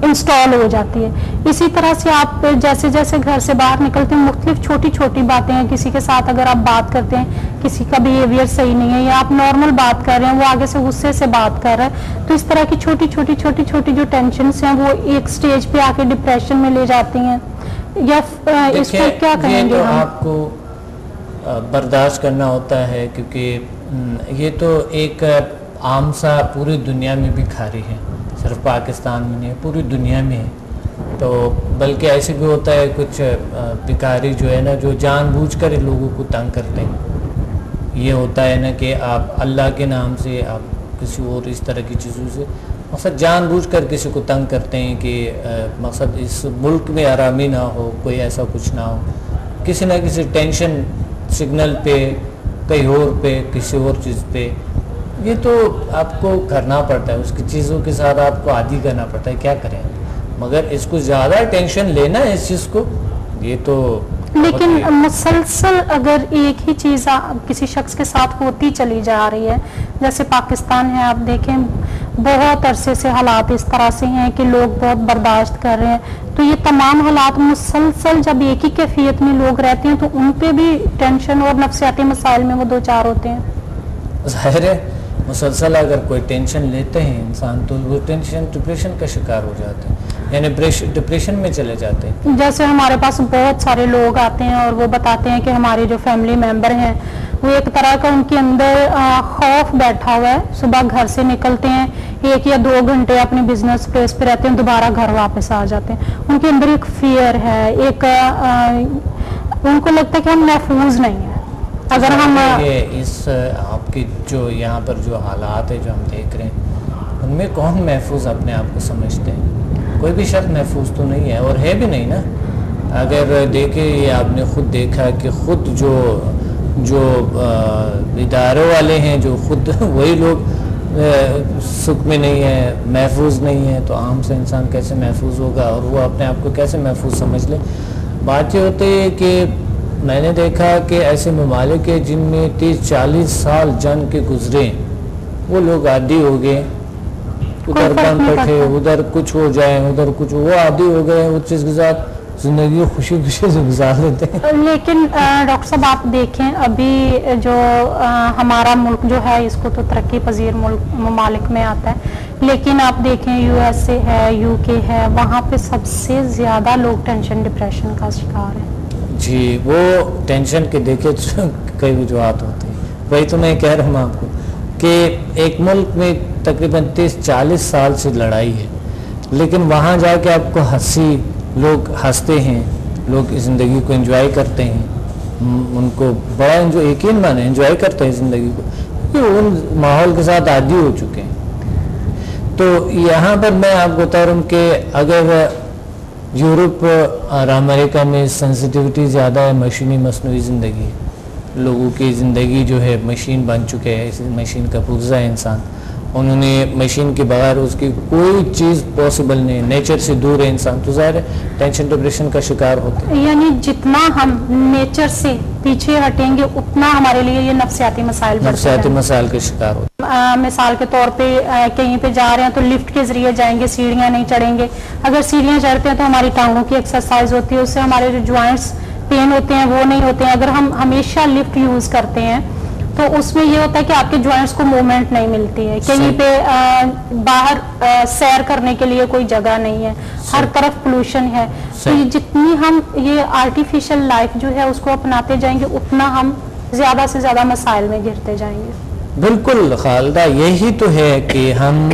इंस्टॉल हो जाती है। इसी तरह से आप जैसे जैसे घर से बाहर निकलते हैं, मुख्तलिफ छोटी छोटी बातें हैं, किसी के साथ अगर आप बात करते हैं, किसी का बिहेवियर सही नहीं है, या आप नॉर्मल बात कर रहे हैं, वो आगे से गुस्से से बात कर रहा है, तो इस तरह की छोटी छोटी जो टेंशन हैं वो एक स्टेज पे आके डिप्रेशन में ले जाती हैं, या इस पर क्या कहेंगे? तो आपको बर्दाश्त करना होता है, क्योंकि ये तो एक आम सा पूरी दुनिया में भिखारी है, सिर्फ पाकिस्तान में नहीं है, पूरी दुनिया में है। तो बल्कि ऐसे भी होता है कुछ भिखारी जो है ना, जो जानबूझकर लोगों को तंग करते हैं। ये होता है ना कि आप अल्लाह के नाम से आप किसी और इस तरह की चीज़ों से मकसद जानबूझकर किसी को तंग करते हैं कि मकसद इस मुल्क में आरामी ना हो, कोई ऐसा कुछ ना हो, किसी ना किसी टेंशन सिग्नल पे, कहीं और पे, किसी और चीज़ पे। ये तो आपको करना पड़ता है, उसकी चीज़ों के साथ आपको आदी करना पड़ता है, क्या करें। मगर इसको ज़्यादा टेंशन लेना है इस चीज़ को, ये तो लेकिन मुसलसल अगर एक ही चीज़ किसी शख्स के साथ होती चली जा रही है, जैसे पाकिस्तान है, आप देखें बहुत अरसे से हालात इस तरह से हैं कि लोग बहुत बर्दाश्त कर रहे हैं। तो ये तमाम हालात मुसलसल जब एक ही कैफियत में लोग रहते हैं तो उन पे भी टेंशन और नफ्सियाती मसाइल में वो दो चार होते हैं। ज़ाहिर है मुसलसल अगर कोई टेंशन लेते हैं इंसान तो वो टेंशन डिप्रेशन का शिकार हो जाते हैं, यानी डिप्रेशन में चले जाते हैं। जैसे हमारे पास बहुत सारे लोग आते हैं और वो बताते हैं कि हमारे जो फैमिली मेंबर हैं वो एक तरह का उनके अंदर खौफ बैठा हुआ है। सुबह घर से निकलते हैं, 1 या 2 घंटे अपने बिजनेस प्लेस पे रहते हैं, दोबारा घर वापस आ जाते हैं। उनके अंदर एक फियर है, उनको लगता है कि हम महफूज नहीं है। अगर हम ये इस आपकी जो यहाँ पर जो हालात है जो हम देख रहे हैं उनमें कौन महफूज अपने आप को समझते हैं? कोई भी शख्स महफूज तो नहीं है और है भी नहीं ना। अगर देखे ये आपने खुद देखा कि खुद जो इदारों वाले हैं जो खुद वही लोग सुख में नहीं है, महफूज नहीं है, तो आम से इंसान कैसे महफूज होगा और वो अपने आप को कैसे महफूज समझ ले। बात ये होती है कि मैंने देखा कि ऐसे ममालिक है जिनमें 30-40 साल जंग के गुजरे, वो लोग आदी हो गए, उधर बम पड़े, उधर कुछ हो जाए, उधर कुछ, वो आदी हो गए उस चीज़ के साथ, जिंदगी खुशी खुशी से गुजार देते हैं। लेकिन डॉक्टर साहब आप देखें अभी जो हमारा मुल्क जो है इसको तो तरक्की पजीर ममालिक में आता है, लेकिन आप देखें USA है, UK है, वहाँ पे सबसे ज़्यादा लोग टेंशन डिप्रेशन का शिकार हैं। जी, वो टेंशन के देखे कई वजूहत होती हैं। वही तो मैं कह रहा हूँ आपको कि एक मुल्क में तकरीबन 30-40 साल से लड़ाई है, लेकिन वहाँ जाके आपको हंसी, लोग हंसते हैं, लोग ज़िंदगी को एंजॉय करते हैं, उनको बड़ा यकीन माने एंजॉय करते हैं ज़िंदगी को, क्योंकि उन माहौल के साथ आदी हो चुके हैं। तो यहाँ पर मैं आपको बता रहा हूँ कि अगर यूरोप और अमेरिका में सेंसिटिविटी ज़्यादा है, मशीनी मसनूई ज़िंदगी है, लोगों की ज़िंदगी जो है मशीन बन चुके हैं, इस मशीन का पुर्जा है इंसान, उन्होंने मशीन के बगैर उसकी कोई चीज़ पॉसिबल नहीं, नेचर से दूर है इंसान, तो ज़ाहिर है टेंशन डिप्रेशन का शिकार होते हैं। यानी जितना हम नेचर से पीछे हटेंगे उतना हमारे लिए ये नफ्सियाती मसाइल के शिकार होते हैं। मिसाल के तौर पे कहीं पे जा रहे हैं तो लिफ्ट के जरिए जाएंगे, सीढ़ियाँ नहीं चढ़ेंगे। अगर सीढ़ियाँ चढ़ते हैं तो हमारी टांगों की एक्सरसाइज होती है, उससे हमारे जो जॉइंट्स पेन होते हैं वो नहीं होते हैं। अगर हम हमेशा लिफ्ट यूज़ करते हैं तो उसमें ये होता है कि आपके जॉइंट्स को मूवमेंट नहीं मिलती है, कहीं पे बाहर सैर करने के लिए कोई जगह नहीं है, हर तरफ पोल्यूशन है। तो ये जितनी हम ये आर्टिफिशियल लाइफ जो है उसको अपनाते जाएंगे उतना हम ज़्यादा से ज़्यादा मसाइल में घिरते जाएंगे। बिल्कुल खालिदा, यही तो है कि हम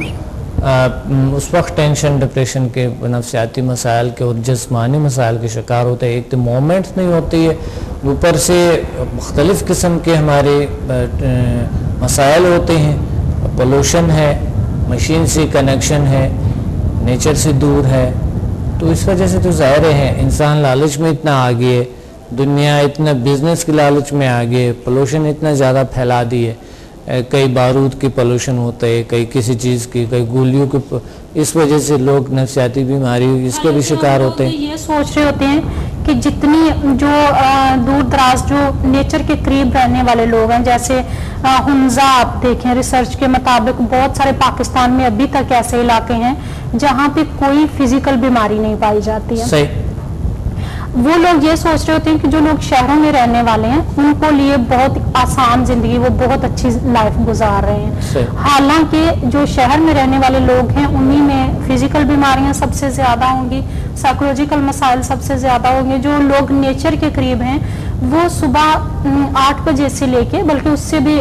उस वक्त टेंशन डिप्रेशन के नफ्सियाती मसाइल के और जिस्मानी मसाइल के शिकार होते हैं। एक तो मोमेंट्स नहीं होती है, ऊपर से मुख्तलिफ़ किस्म के हमारे मसाइल होते हैं, पोल्यूशन है, मशीन से कनेक्शन है, नेचर से दूर है, तो इस वजह से तो ज़ाहिर है इंसान लालच में इतना आगे है, दुनिया इतना बिजनेस के लालच में आगे है, पोल्यूशन इतना ज़्यादा फैला दी है, कई बारूद की पोल्यूशन होता है, कई किसी चीज़ की, कई गोलियों की, इस वजह से लोग नफ्सियाती बीमारी इसके भी शिकार होते हैं। ये सोच रहे होते हैं कि जितनी जो दूर दराज जो नेचर के करीब रहने वाले लोग हैं, जैसे हुंजा आप देखें, रिसर्च के मुताबिक बहुत सारे पाकिस्तान में अभी तक ऐसे इलाके हैं जहाँ पे कोई फिजिकल बीमारी नहीं पाई जाती है। सही। वो लोग ये सोच रहे होते हैं कि जो लोग शहरों में रहने वाले हैं उनको लिए बहुत आसान जिंदगी, वो बहुत अच्छी लाइफ गुजार रहे हैं। हालांकि जो शहर में रहने वाले लोग हैं उन्हीं में फिजिकल बीमारियां सबसे ज़्यादा होंगी, साइकोलॉजिकल मसाइल सबसे ज़्यादा होंगे। जो लोग नेचर के करीब हैं वो सुबह 8 बजे से लेके, बल्कि उससे भी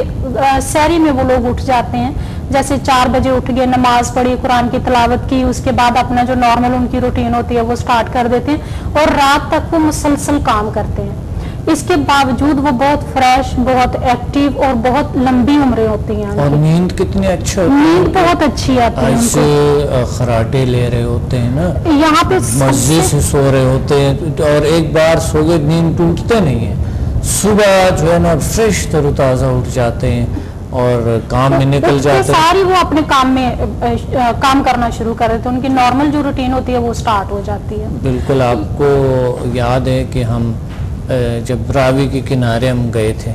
सहरी में वो लोग उठ जाते हैं, जैसे 4 बजे उठ गए, नमाज पढ़ी, कुरान की तिलावत की, उसके बाद अपना जो नॉर्मल उनकी रूटीन होती है वो स्टार्ट कर देते हैं और रात तक वो मुसलसल काम करते हैं। इसके बावजूद वो बहुत फ्रेश, बहुत एक्टिव और बहुत लंबी उम्रें होती हैं। और नींद कितनी अच्छी होती है, नींद बहुत अच्छी आती है। ऐसे खराटे ले रहे होते हैं ना, यहाँ पे मस्जिद से सो रहे होते हैं और एक बार सो गए नींद टूटते नहीं है, सुबह जो है ना फ्रेश तरोताज़ा उठ जाते हैं और काम में निकल जाते हैं। सारी वो अपने काम में काम करना शुरू कर देते हैं, उनकी नॉर्मल जो रूटीन होती है वो स्टार्ट हो जाती है। बिल्कुल। आपको याद है कि हम जब रावी के किनारे हम गए थे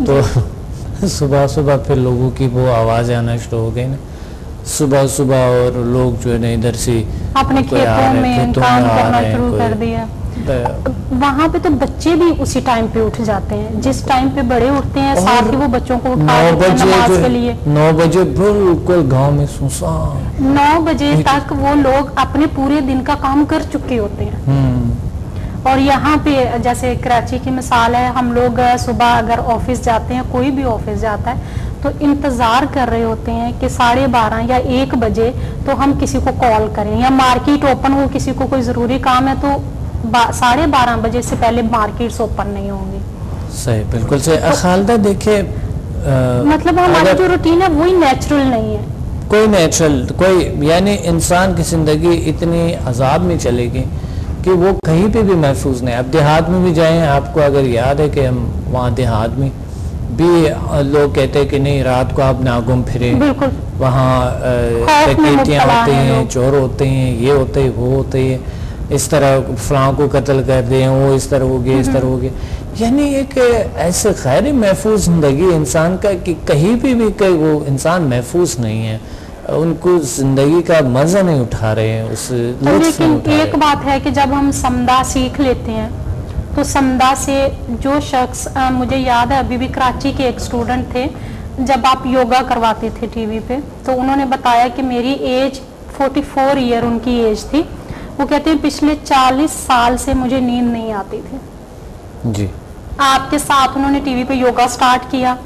तो सुबह सुबह फिर लोगों की वो आवाज़ें आना शुरू हो गई ना, सुबह सुबह और लोग जो है ना इधर से अपने खेतों में काम करना शुरू कर दिया। वहाँ पे तो बच्चे भी उसी टाइम पे उठ जाते हैं जिस टाइम पे बड़े उठते हैं, साथ ही वो बच्चों को उठा देते हैं नमाज के लिए। 9 बजे बिल्कुल गांव में सुनसान, 9 बजे तक वो लोग अपने पूरे दिन का काम कर चुके होते हैं। और यहाँ पे जैसे कराची की मिसाल है, हम लोग सुबह अगर ऑफिस जाते हैं, कोई भी ऑफिस जाता है तो इंतजार कर रहे होते हैं कि 12:30 या 1 बजे तो हम किसी को कॉल करें, या मार्केट ओपन हो, किसी को कोई जरूरी काम है तो 12:30 बजे से पहले मार्केट्स ओपन नहीं होंगी। सही, बिल्कुल सही। तो खालदा देखिए, मतलब हमारा जो रूटीन है वही नेचुरल नहीं है, कोई नेचुरल, कोई यानी इंसान की जिंदगी इतनी अजाब में चलेगी कि वो कहीं पे भी महफूज नहीं। अब देहात में भी जाएं, आपको अगर याद है कि हम वहाँ देहात में भी लोग कहते हैं कि नहीं रात को आप ना घूम फिरे, वहाँ डकैतियाँ होती हैं, चोर होते हैं, ये होते हैं, वो होते हैं, इस तरह फलां को कत्ल कर दें, वो इस तरह हो गया, इस तरह हो गया। यानी एक ऐसे गैर महफूज जिंदगी इंसान का कि कहीं भी कहीं वो इंसान महफूज नहीं है, उनको जिंदगी का मजा नहीं उठा रहे हैं, उस लेकिन एक बात है कि जब हम समदा सीख लेते हैं तो समदा से जो शख्स, मुझे याद है अभी भी कराची के एक स्टूडेंट थे, जब आप योगा करवाते थे टीवी पे, तो उन्होंने बताया कि मेरी एज 44 ईयर उनकी एज थी। वो कहते हैं पिछले 40 साल से मुझे नींद नहीं आती थी जी। आपके साथ उन्होंने टीवी पे योगा स्टार्ट किया,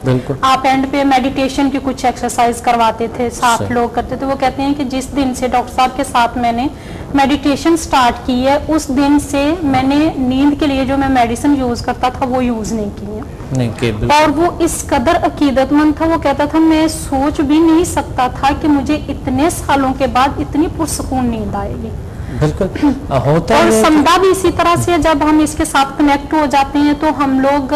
आप एंड पे मेडिटेशन की कुछ एक्सरसाइज करवाते थे, साथ लोग करते थे। वो कहते हैं कि जिस दिन से डॉक्टर साहब के साथ मैंने मेडिटेशन स्टार्ट की है, उस दिन से मैंने नींद के लिए जो मैं मेडिसिन यूज करता था वो यूज नहीं की है। और वो इस कदर अकीदतमंद था, वो कहता था मैं सोच भी नहीं सकता था कि मुझे इतने सालों के बाद इतनी पुरसकून नींद आएगी। बिल्कुल होता और समदा भी इसी तरह से, जब हम इसके साथ कनेक्ट हो जाते हैं तो हम लोग,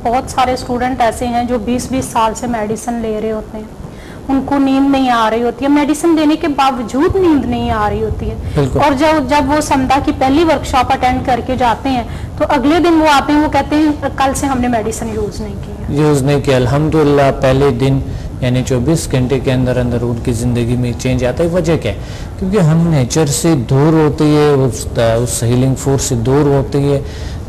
बहुत सारे स्टूडेंट ऐसे हैं जो 20-20 साल से मेडिसिन ले रहे होते हैं, उनको नींद नहीं आ रही होती है, मेडिसिन देने के बावजूद नींद नहीं आ रही होती है। और जब वो समदा की पहली वर्कशॉप अटेंड करके जाते हैं तो अगले दिन वो आते हैं, वो कहते हैं कल से हमने मेडिसिन यूज नहीं की। अल्हम्दुलिल्लाह पहले दिन यानी 24 घंटे के अंदर अंदर उनकी ज़िंदगी में चेंज आता है। वजह क्या है? क्योंकि हम नेचर से दूर होती है, उस हीलिंग फोर्स से दूर होती है।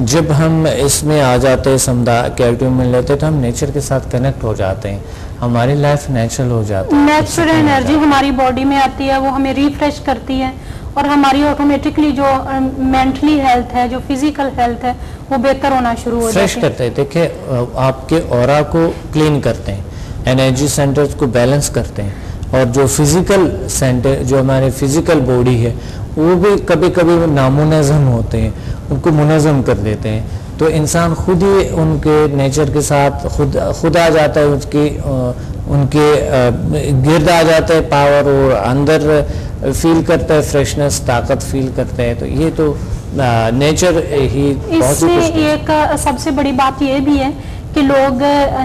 जब हम इसमें आ जाते हैं, समझा कैरेक्टर में लेते हैं, तो हम नेचर के साथ कनेक्ट हो जाते हैं, हमारी लाइफ नेचुरल हो जाती है, नेचुरल एनर्जी हमारी बॉडी में आती है, वो हमें रिफ्रेश करती है और हमारी ऑटोमेटिकली जो मेंटली हेल्थ है, जो फिजिकल हेल्थ है, वो बेहतर होना शुरू हो जाती है। करते हैं। देखिए आपके ऑरा को क्लीन करते हैं, एनर्जी सेंटर्स को बैलेंस करते हैं, और जो फिजिकल सेंटर, जो हमारे फिजिकल बॉडी है, वो भी कभी कभी नामुनज़्ज़म होते हैं, उनको मुनज़्ज़म कर देते हैं। तो इंसान खुद ही उनके नेचर के साथ खुद आ जाता है, उनके गिर्द आ जाता है पावर, और अंदर फील करता है फ्रेशनेस, ताकत फील करता है। तो ये तो नेचर ही। इससे एक सबसे बड़ी बात ये भी है कि लोग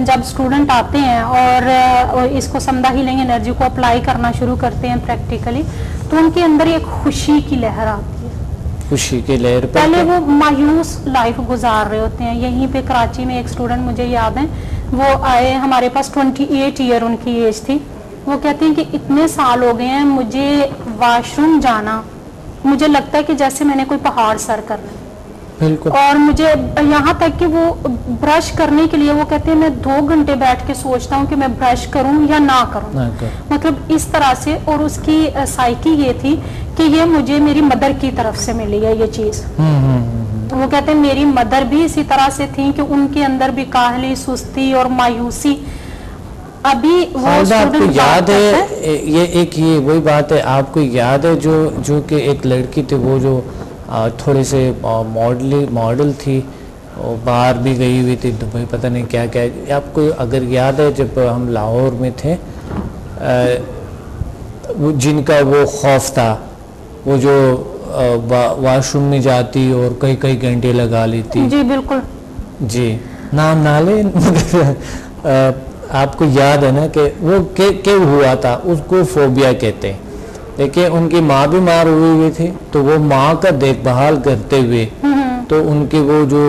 जब स्टूडेंट आते हैं और इसको समदा हीलिंग एनर्जी को अप्लाई करना शुरू करते हैं प्रैक्टिकली, तो उनके अंदर एक खुशी की लहर आती है, खुशी की लहर। पहले वो मायूस लाइफ गुजार रहे होते हैं। यहीं पे कराची में एक स्टूडेंट मुझे याद है, वो आए हमारे पास, 28 ईयर उनकी एज थी। वो कहते हैं कि इतने साल हो गए हैं, मुझे वॉशरूम जाना मुझे लगता है कि जैसे मैंने कोई पहाड़ सर करना। बिल्कुल। और मुझे यहाँ तक कि वो ब्रश करने के लिए, वो कहते हैं मैं 2 घंटे बैठ के सोचता हूँ कि मैं ब्रश करूँ या ना करूँ, मतलब इस तरह से। और उसकी साइकी ये थी कि ये मुझे मेरी मदर की तरफ से मिली है ये चीज। वो कहते हैं मेरी मदर भी इसी तरह से थी कि उनके अंदर भी काहली, सुस्ती और मायूसी। अभी वो आपको याद है, ये वही बात है, आपको याद है जो कि एक लड़की थी, वो जो थोड़ी से मॉडल थी, और बाहर भी गई हुई थी दुबई, पता नहीं क्या क्या। आपको अगर याद है, जब हम लाहौर में थे, जिनका वो खौफ था, वो जो वॉशरूम में जाती और कई घंटे लगा लेती। जी बिल्कुल जी, नाम ना ले मगर आपको याद है ना कि वो क्यों हुआ था, उसको फोबिया कहते हैं। देखिए उनकी माँ बीमार हुई थी, तो वो माँ का देखभाल करते हुए, तो उनके वो जो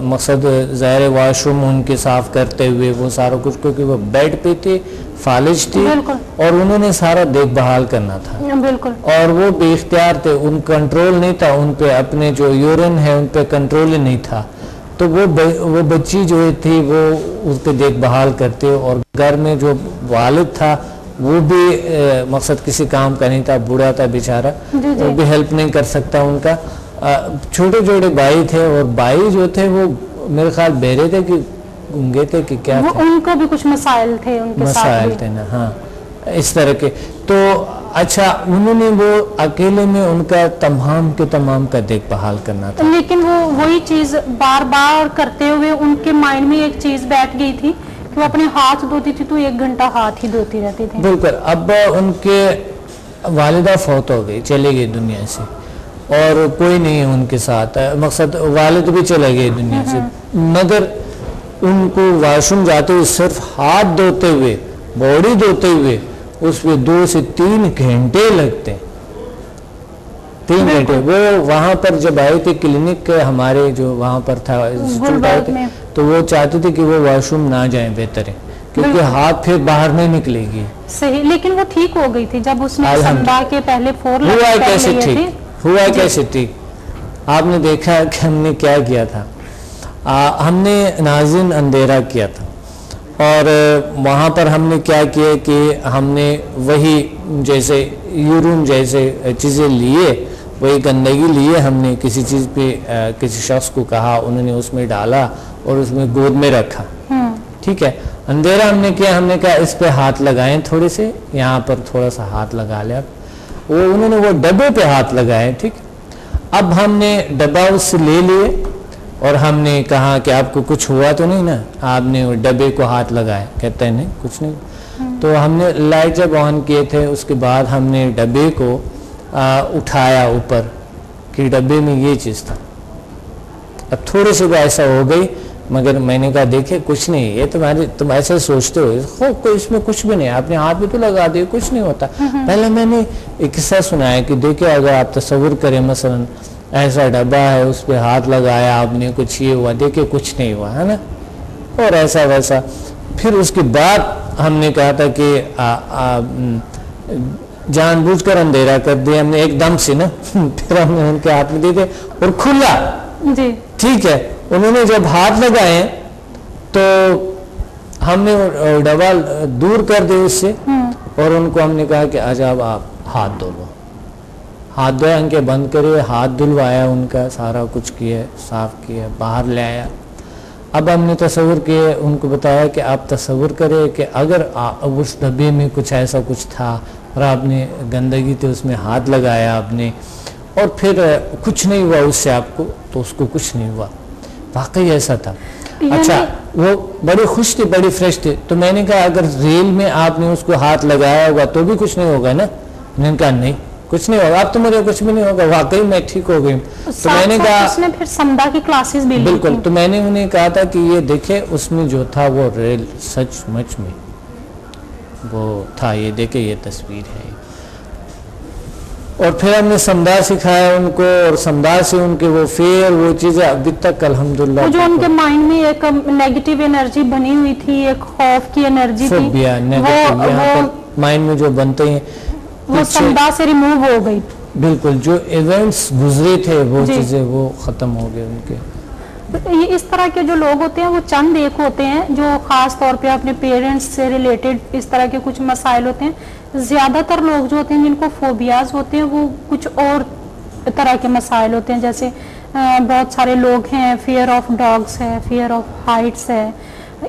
मकसद ज़ाहिर वॉशरूम उनके साफ करते हुए वो सारा कुछ, क्योंकि वो बेड पे थे, फालिज थी और उन्होंने सारा देखभाल करना था बिल्कुल, और वो बेइख्तियार थे, उन कंट्रोल नहीं था उन पे, अपने जो यूरिन है उन पे कंट्रोल ही नहीं था। तो वो बच्ची जो थी वो उसके देखभाल करते, और घर में जो वालिद था वो भी मकसद किसी काम का नहीं था, बूढ़ा था बेचारा, वो भी हेल्प नहीं कर सकता उनका। छोटे छोटे भाई थे, और भाई जो थे वो मेरे ख्याल बहरे थे कि गूंगे थे कि क्या थे, उनको भी कुछ मसाइल थे, उनके मसाइल थे ना, हाँ इस तरह के। तो अच्छा, उन्होंने वो अकेले में उनका तमाम के तमाम का देखभाल करना था, लेकिन वो वही चीज बार बार करते हुए उनके माइंड में एक चीज बैठ गई थी कि वो अपने हाथ धोती थी तो 1 घंटा हाथ ही धोती रहती थी। बिल्कुल। अब उनके वालिदा फौत हो गई, चले गई दुनिया से, और कोई नहीं है उनके साथ, मकसद वालिद भी चले गए दुनिया से, मगर उनको वॉशरूम जाते हुए सिर्फ हाथ धोते हुए, बॉडी धोते हुए उसमें 2 से 3 घंटे लगते, 3 घंटे। वो वहाँ पर जब आए थे क्लिनिक के, हमारे जो वहाँ पर था इंस्टीट्यूट आए थे, तो वो चाहते थे कि वो वॉशरूम ना जाए, बेहतर है, क्योंकि हाथ फिर बाहर नहीं निकलेगी। सही, लेकिन वो ठीक हो गई थी जब उसने संदा के पहले 4 हुआ कैसे ठीक, हुआ कैसे ठीक? आपने देखा कि हमने क्या किया था, हमने नाज़िन अंधेरा किया था, और वहाँ पर हमने क्या किया कि हमने वही जैसे यूरिन जैसे चीज़ें लिए, वही गंदगी लिए, हमने किसी चीज़ पे किसी शख्स को कहा, उन्होंने उसमें डाला और उसमें गोद में रखा, ठीक है। अंधेरा हमने किया, हमने कहा इस पे हाथ लगाएं, थोड़े से यहाँ पर थोड़ा सा हाथ लगा लिया, वो उन्होंने वो डब्बे पे हाथ लगाए, ठीक। अब हमने डब्बा उससे ले लिए और हमने कहा कि आपको कुछ हुआ तो नहीं ना, आपने वो डब्बे को हाथ लगाया, कहते हैं नहीं कुछ नहीं। तो हमने लाइट जब ऑन किए थे, उसके बाद हमने डब्बे को उठाया ऊपर कि डब्बे में ये चीज़ था। अब थोड़ी सी भी ऐसा हो गई, मगर मैंने कहा देखे कुछ नहीं, ये तुम्हारे, तुम ऐसे सोचते हो कोई इसमें कुछ भी नहीं, आपने हाथ भी तो लगा दिए, कुछ नहीं होता। पहले मैंने एक किस्सा सुनाया कि देखिए अगर आप तस्वुर करें, मसलन ऐसा डब्बा है, उस पर हाथ लगाया आपने, कुछ ये हुआ, देखिए कुछ नहीं हुआ, है ना, और ऐसा वैसा। फिर उसके बाद हमने कहा था कि जानबूझकर अंधेरा कर दिया हमने एकदम से ना फिर हमने उनके हाथ में दे दिए और खुला जी, ठीक है। उन्होंने जब हाथ लगाए तो हमने डब्बा दूर कर दिया उससे, और उनको हमने कहा कि आज आप हाथ धो लो, हाथ धोए, आंखें बंद करे, हाथ धुलवाया उनका, सारा कुछ किया, साफ किया, बाहर ले आया। अब हमने तस्वुर किए, उनको बताया कि आप तस्वुर करें कि अगर उस डब्बे में कुछ ऐसा कुछ था और आपने गंदगी थी उसमें हाथ लगाया आपने, और फिर कुछ नहीं हुआ उससे आपको, तो उसको कुछ नहीं हुआ, वाकई ऐसा था। अच्छा, वो बड़ी खुश थी, बड़ी फ्रेश थी। तो मैंने कहा अगर रेल में आपने उसको हाथ लगाया होगा तो भी कुछ नहीं होगा ना? उन्होंने कहा नहीं कुछ नहीं होगा, अब तो मुझे कुछ भी नहीं होगा, वाकई मैं ठीक हो गई। तो मैंने कहा उसने फिर संदा की क्लासेस भी बिल्कुल, तो मैंने उन्हें कहा था कि ये देखे उसमें जो था वो रेल सचमुच में वो था, ये देखे ये तस्वीर है। और फिर हमने समदार सिखाया उनको, और समदार से उनके वो फेयर वो चीज़ें अभी तक अल्हम्दुलिल्लाह, जो उनके माइंड में एक नेगेटिव एनर्जी बनी हुई थी, एक खौफ की एनर्जी थी, वो माइंड में जो बनते हैं वो समदार से रिमूव हो गई। बिल्कुल, जो इवेंट्स गुजरे थे वो चीज़ें वो ख़त्म हो गए उनके। ये इस तरह के जो लोग होते हैं वो चंद एक होते हैं जो ख़ास तौर पे अपने पेरेंट्स से रिलेटेड इस तरह के कुछ मसाइल होते हैं। ज़्यादातर लोग जो होते हैं जिनको फोबियाज होते हैं वो कुछ और तरह के मसाइल होते हैं, जैसे बहुत सारे लोग हैं फियर ऑफ डॉग्स है, फियर ऑफ हाइट्स है,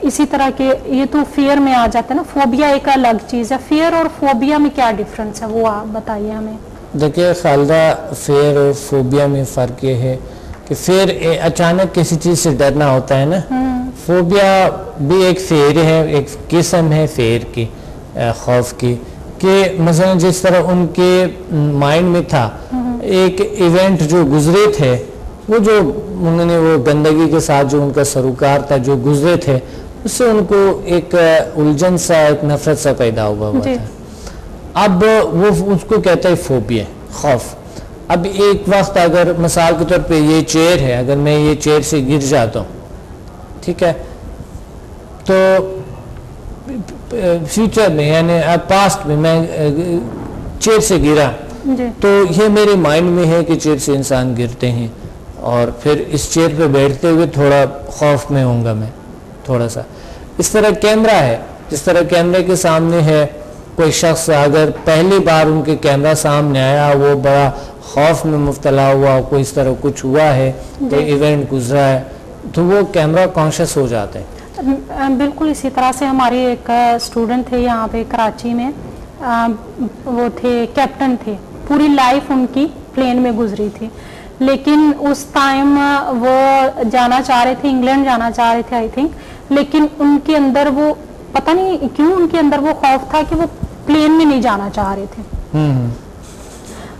इसी तरह के, ये तो फियर में आ जाता है ना। फोबिया एक अलग चीज़ है, फियर और फोबिया में क्या डिफरेंस है वो आप बताइए हमें। देखिए खालिदा, फियर और फोबिया में फ़र्क ये है कि फिर अचानक किसी चीज़ से डरना होता है ना, फोबिया भी एक फेर है, एक किस्म है फेर की, खौफ की, कि मसलन जिस तरह उनके माइंड में था एक इवेंट जो गुजरे थे, वो जो उन्होंने वो गंदगी के साथ जो उनका सरोकार था जो गुजरे थे, उससे उनको एक उलझन सा, एक नफरत सा पैदा हुआ था। अब वो उसको कहता है फोबिया, खौफ। अब एक वक्त अगर मिसाल के तौर पे ये चेयर है, अगर मैं ये चेयर से गिर जाता हूँ, ठीक है, तो फ्यूचर में यानी पास्ट में मैं चेयर से गिरा तो ये मेरे माइंड में है कि चेयर से इंसान गिरते हैं, और फिर इस चेयर पे बैठते हुए थोड़ा खौफ में होऊंगा मैं थोड़ा सा। इस तरह कैमरा है, जिस तरह कैमरे के सामने है, कोई शख्स अगर पहली बार उनके कैमरा सामने आया, वो बड़ा खौफ में मुब्तला हुआ, कोई इस तरह कुछ हुआ है, कोई इवेंट गुजरा है, तो वो कैमरा कॉन्शियस हो जाते हैं। बिल्कुल इसी तरह से हमारे एक स्टूडेंट थे यहाँ पे कराची में, वो थे कैप्टन थे, पूरी लाइफ उनकी प्लेन में गुजरी थी, लेकिन उस टाइम वो जाना चाह रहे थे, इंग्लैंड जाना चाह रहे थे आई थिंक, लेकिन उनके अंदर वो पता नहीं क्यों उनके अंदर वो खौफ था कि वो प्लेन में नहीं जाना चाह रहे थे।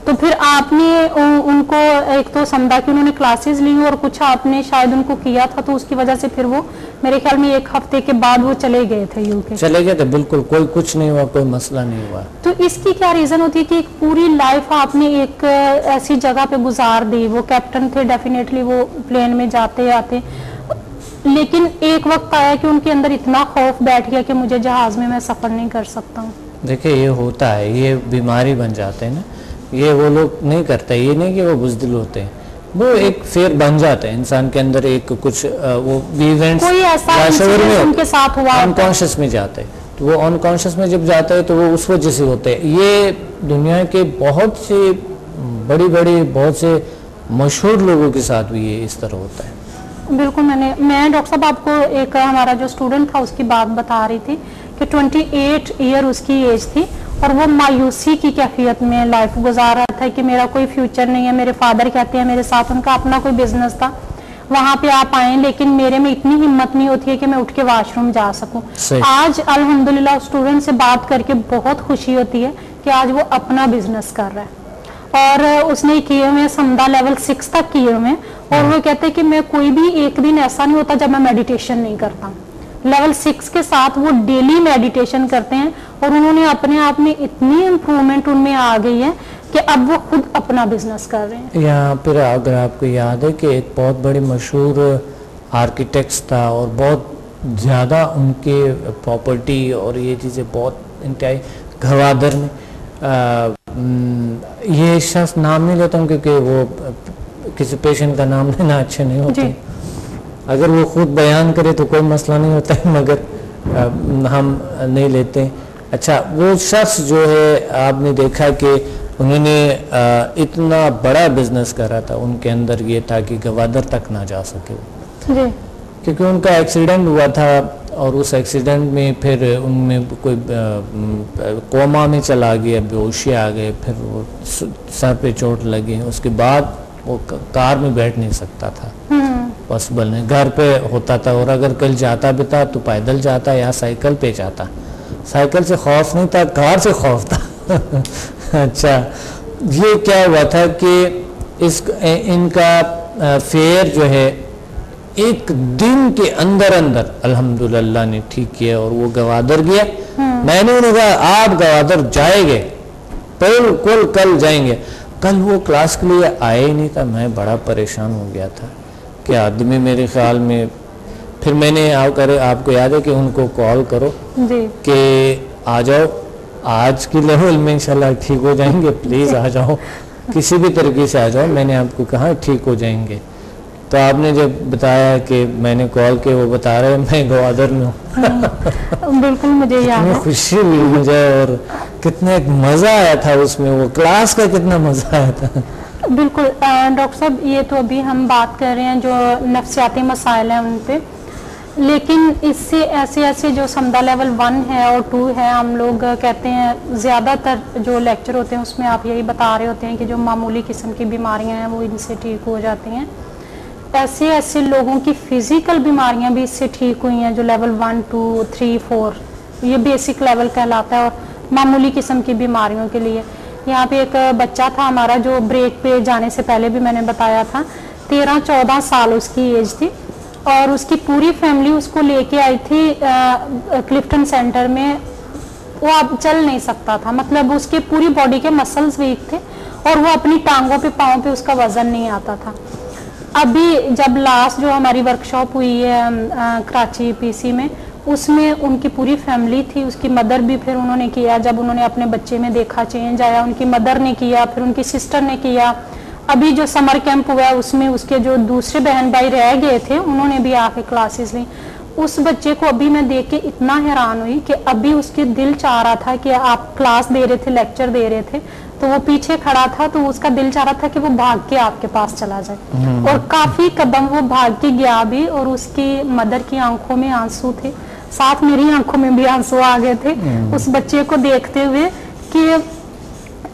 तो फिर आपने उनको एक तो समझा कि उन्होंने क्लासेस ली और कुछ आपने शायद उनको किया था, तो उसकी वजह से फिर वो मेरे ख्याल में 1 हफ्ते के बाद वो चले गए थे यूके। चले गए थे, बिल्कुल कोई कुछ नहीं हुआ, कोई मसला नहीं हुआ। तो इसकी क्या रीजन होती है कि एक पूरी लाइफ आपने एक ऐसी जगह पे गुजार दी, वो कैप्टन थे, डेफिनेटली वो प्लेन में जाते आते, लेकिन एक वक्त आया कि उनके अंदर इतना खौफ बैठ गया कि मुझे जहाज में मैं सफर नहीं कर सकता हूँ। देखिए ये होता है, ये बीमारी बन जाते हैं ना, ये वो लोग नहीं करते, ये नहीं कि वो बुज़दिल होते हैं, वो एक फेर बन जाते हैं इंसान के अंदर, एक कुछ वो इवेंट्स कोई ऐसा उनके साथ हुआ, अनकॉन्शियस में जाते हैं, तो वो अनकॉन्शियस में जब जाते हैं तो वो उस वजह से होते हैं। ये दुनिया के बहुत से बड़ी बड़ी बहुत से मशहूर लोगों के साथ भी ये इस तरह होता है। बिल्कुल, मैं डॉक्टर साहब आपको एक हमारा जो स्टूडेंट था उसकी बात बता रही थी कि 28 ईयर उसकी एज थी और वो मायूसी की कैफियत में लाइफ गुजार रहा था कि मेरा कोई फ्यूचर नहीं है। मेरे फादर कहते हैं मेरे साथ, उनका अपना कोई बिजनेस था, वहाँ पे आप आए, लेकिन मेरे में इतनी हिम्मत नहीं होती है कि मैं उठ के वॉशरूम जा सकूं। आज अल्हम्दुलिल्लाह स्टूडेंट से बात करके बहुत खुशी होती है कि आज वो अपना बिजनेस कर रहा है और उसने किए हुए समदा लेवल 6 तक किए हुए, और वो कहते हैं कि मैं कोई भी एक दिन ऐसा नहीं होता जब मैं मेडिटेशन नहीं करता। लेवल 6 के साथ वो डेली मेडिटेशन करते हैं और उन्होंने अपने आप में इतनी इम्प्रूवमेंट उनमें आ गई है कि अब वो खुद अपना बिजनेस कर रहे हैं। यहाँ पर अगर आपको याद है कि एक बहुत बड़ी मशहूर आर्किटेक्ट्स था और बहुत ज़्यादा उनके प्रॉपर्टी और ये चीज़ें बहुत इंतहाई गवादर में, ये शख्स नाम नहीं लेता हूँ क्योंकि वो किसी पेशेंट का नाम लेना अच्छे नहीं होते, अगर वो खुद बयान करे तो कोई मसला नहीं होता है, मगर हम नहीं लेते। अच्छा, वो शख्स जो है आपने देखा कि उन्होंने इतना बड़ा बिजनेस करा था, उनके अंदर ये था कि गवादर तक ना जा सके क्योंकि उनका एक्सीडेंट हुआ था और उस एक्सीडेंट में फिर उनमें कोई कोमा में चला गया, बेहोशी आ गए, फिर वो सर पे चोट लगी, उसके बाद वो कार में बैठ नहीं सकता था, पॉसिबल नहीं, घर पे होता था, और अगर कल जाता भी था तो पैदल जाता या साइकिल पे जाता। साइकिल से खौफ नहीं था, कार से खौफ था। अच्छा, ये क्या हुआ था कि इनका फेयर जो है एक दिन के अंदर अंदर अल्हम्दुलिल्लाह ने ठीक किया और वो गवादर गया। मैंने उन्हें कहा आप गवादर जाएंगे, बिल्कुल कल जाएंगे। कल वो क्लास के लिए आए ही नहीं था, मैं बड़ा परेशान हो गया था कि आदमी मेरे ख्याल में, फिर मैंने आपको याद है कि उनको कॉल करो कि आ जाओ, आज की लेवल में इंशाल्लाह ठीक हो जाएंगे, प्लीज़ आ जाओ, किसी भी तरीके से आ जाओ। मैंने आपको कहा ठीक हो जाएंगे, तो आपने जब बताया कि मैंने कॉल किया, वो बता रहे मैं गवादर में हूँ। बिल्कुल, मुझे याद है, खुशी हुई मुझे, और कितना एक मज़ा आया था उसमें, वो क्लास का कितना मज़ा आया था। बिल्कुल डॉक्टर साहब, ये तो अभी हम बात कर रहे हैं जो नफ्सियाती मसाइल हैं उन पे, लेकिन इससे ऐसे जो समदा लेवल 1 है और 2 है, हम लोग कहते हैं ज़्यादातर जो लेक्चर होते हैं उसमें आप यही बता रहे होते हैं कि जो मामूली किस्म की बीमारियां हैं वो इनसे ठीक हो जाती हैं। ऐसे लोगों की फिजिकल बीमारियां भी इससे ठीक हुई हैं जो लेवल 1, 2, 3, 4 ये बेसिक लेवल कहलाता है, और मामूली किस्म की बीमारियों के लिए। यहाँ पे एक बच्चा था हमारा जो ब्रेक पे जाने से पहले भी मैंने बताया था, 13-14 साल उसकी एज थी और उसकी पूरी फैमिली उसको लेके आई थी क्लिफ्टन सेंटर में। वो अब चल नहीं सकता था, मतलब उसके पूरी बॉडी के मसल्स वीक थे और वो अपनी टांगों पे, पाँव पे उसका वजन नहीं आता था। अभी जब लास्ट जो हमारी वर्कशॉप हुई है कराची पीसी में, उसमें उनकी पूरी फैमिली थी, उसकी मदर भी फिर उन्होंने किया, जब उन्होंने अपने बच्चे में देखा चेंज आया, उनकी मदर ने किया, फिर उनकी सिस्टर ने किया। अभी जो समर कैंप हुआ उसमें उसके जो दूसरे बहन भाई रह गए थे उन्होंने भी आके क्लासेस ली। उस बच्चे को अभी मैं देख के इतना हैरान हुई कि अभी उसके दिल चाह रहा था कि आप क्लास दे रहे थे, लेक्चर दे रहे थे, तो वो पीछे खड़ा था, तो उसका दिल चाह रहा था कि वो भाग के आपके पास चला जाए। और काफी कदम वो भाग के गया भी, और उसकी मदर की आंखों में आंसू थे, साथ मेरी आंखों में भी आंसू आ गए थे उस बच्चे को देखते हुए कि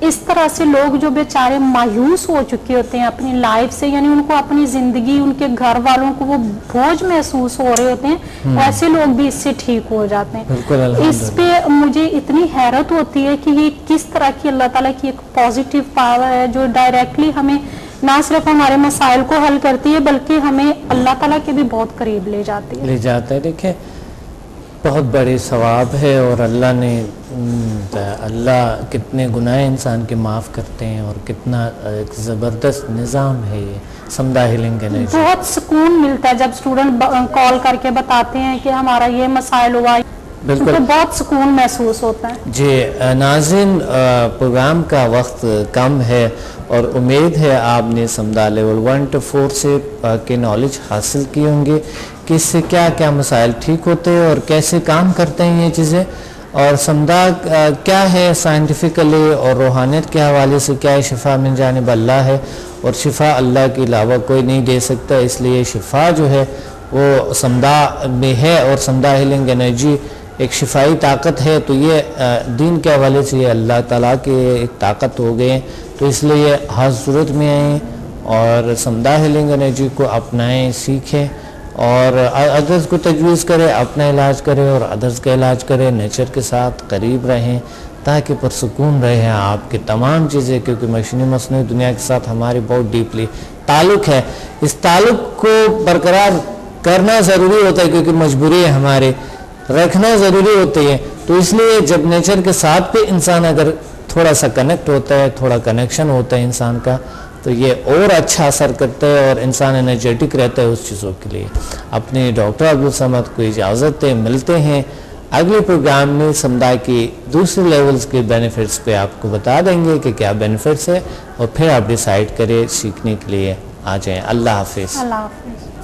इस तरह से लोग जो बेचारे मायूस हो चुके होते हैं अपनी लाइफ से, यानी उनको अपनी जिंदगी, उनके घर वालों को वो बोझ महसूस हो रहे होते हैं, ऐसे लोग भी इससे ठीक हो जाते हैं। इस पे मुझे इतनी हैरत होती है कि ये किस तरह की अल्लाह ताला की एक पॉजिटिव पावर है जो डायरेक्टली हमें ना सिर्फ हमारे मसाइल को हल करती है बल्कि हमें अल्लाह ताला के भी बहुत करीब ले जाती है। ले जाता है। देखिए बहुत बड़े सवाब है, और अल्लाह कितने गुनाह इंसान के माफ़ करते हैं, और कितना एक ज़बरदस्त निज़ाम है ये समदा हीलिंग एनर्जी। बहुत सुकून मिलता है जब स्टूडेंट कॉल करके बताते हैं कि हमारा ये मसाइल हुआ, बिल्कुल तो बहुत सुकून महसूस होता है। जी नाज़रीन, प्रोग्राम का वक्त कम है और उम्मीद है आपने समदा लेवल 1 to 4 से के नॉलेज हासिल की होंगी कि इससे क्या क्या मसाइल ठीक होते हैं और कैसे काम करते हैं ये चीज़ें, और समदा क्या है साइंटिफिकली और रूहानियत के हवाले से क्या है। शिफा मिन जानिब अल्लाह है, और शिफा अल्लाह के अलावा कोई नहीं दे सकता, इसलिए शिफा जो है वो समदा में है, और समदा हीलिंग एनर्जी एक शिफाई ताकत है। तो ये दीन के हवाले से ये अल्लाह ताला के एक ताकत हो गए, तो इसलिए हर सूरत में आएँ और समदा हीलिंग एनर्जी को अपनाएं, सीखें, और अदर्स को तजवीज़ करें, अपना इलाज करें और अदर्स का इलाज करें, नेचर के साथ करीब रहें ताकि पुरसुकून रहें आपकी तमाम चीज़ें, क्योंकि मशीनी मसनूई दुनिया के साथ हमारी बहुत डीपली ताल्लुक़ है। इस ताल्लुक़ को बरकरार करना ज़रूरी होता है क्योंकि मजबूरी है हमारी, रखना ज़रूरी होती है। तो इसलिए जब नेचर के साथ भी इंसान अगर थोड़ा सा कनेक्ट होता है, थोड़ा कनेक्शन होता है इंसान का, तो ये और अच्छा असर करता है और इंसान एनर्जेटिक रहता है उस चीज़ों के लिए। अपने डॉक्टर अब्दुल समद को इजाज़त है, मिलते हैं अगले प्रोग्राम में। समुदाय की दूसरे लेवल्स के बेनिफिट्स पे आपको बता देंगे कि क्या बेनिफिट्स है, और फिर आप डिसाइड करें सीखने के लिए आ जाएं। अल्लाह हाफिज़। अल्लाह हाफिज़।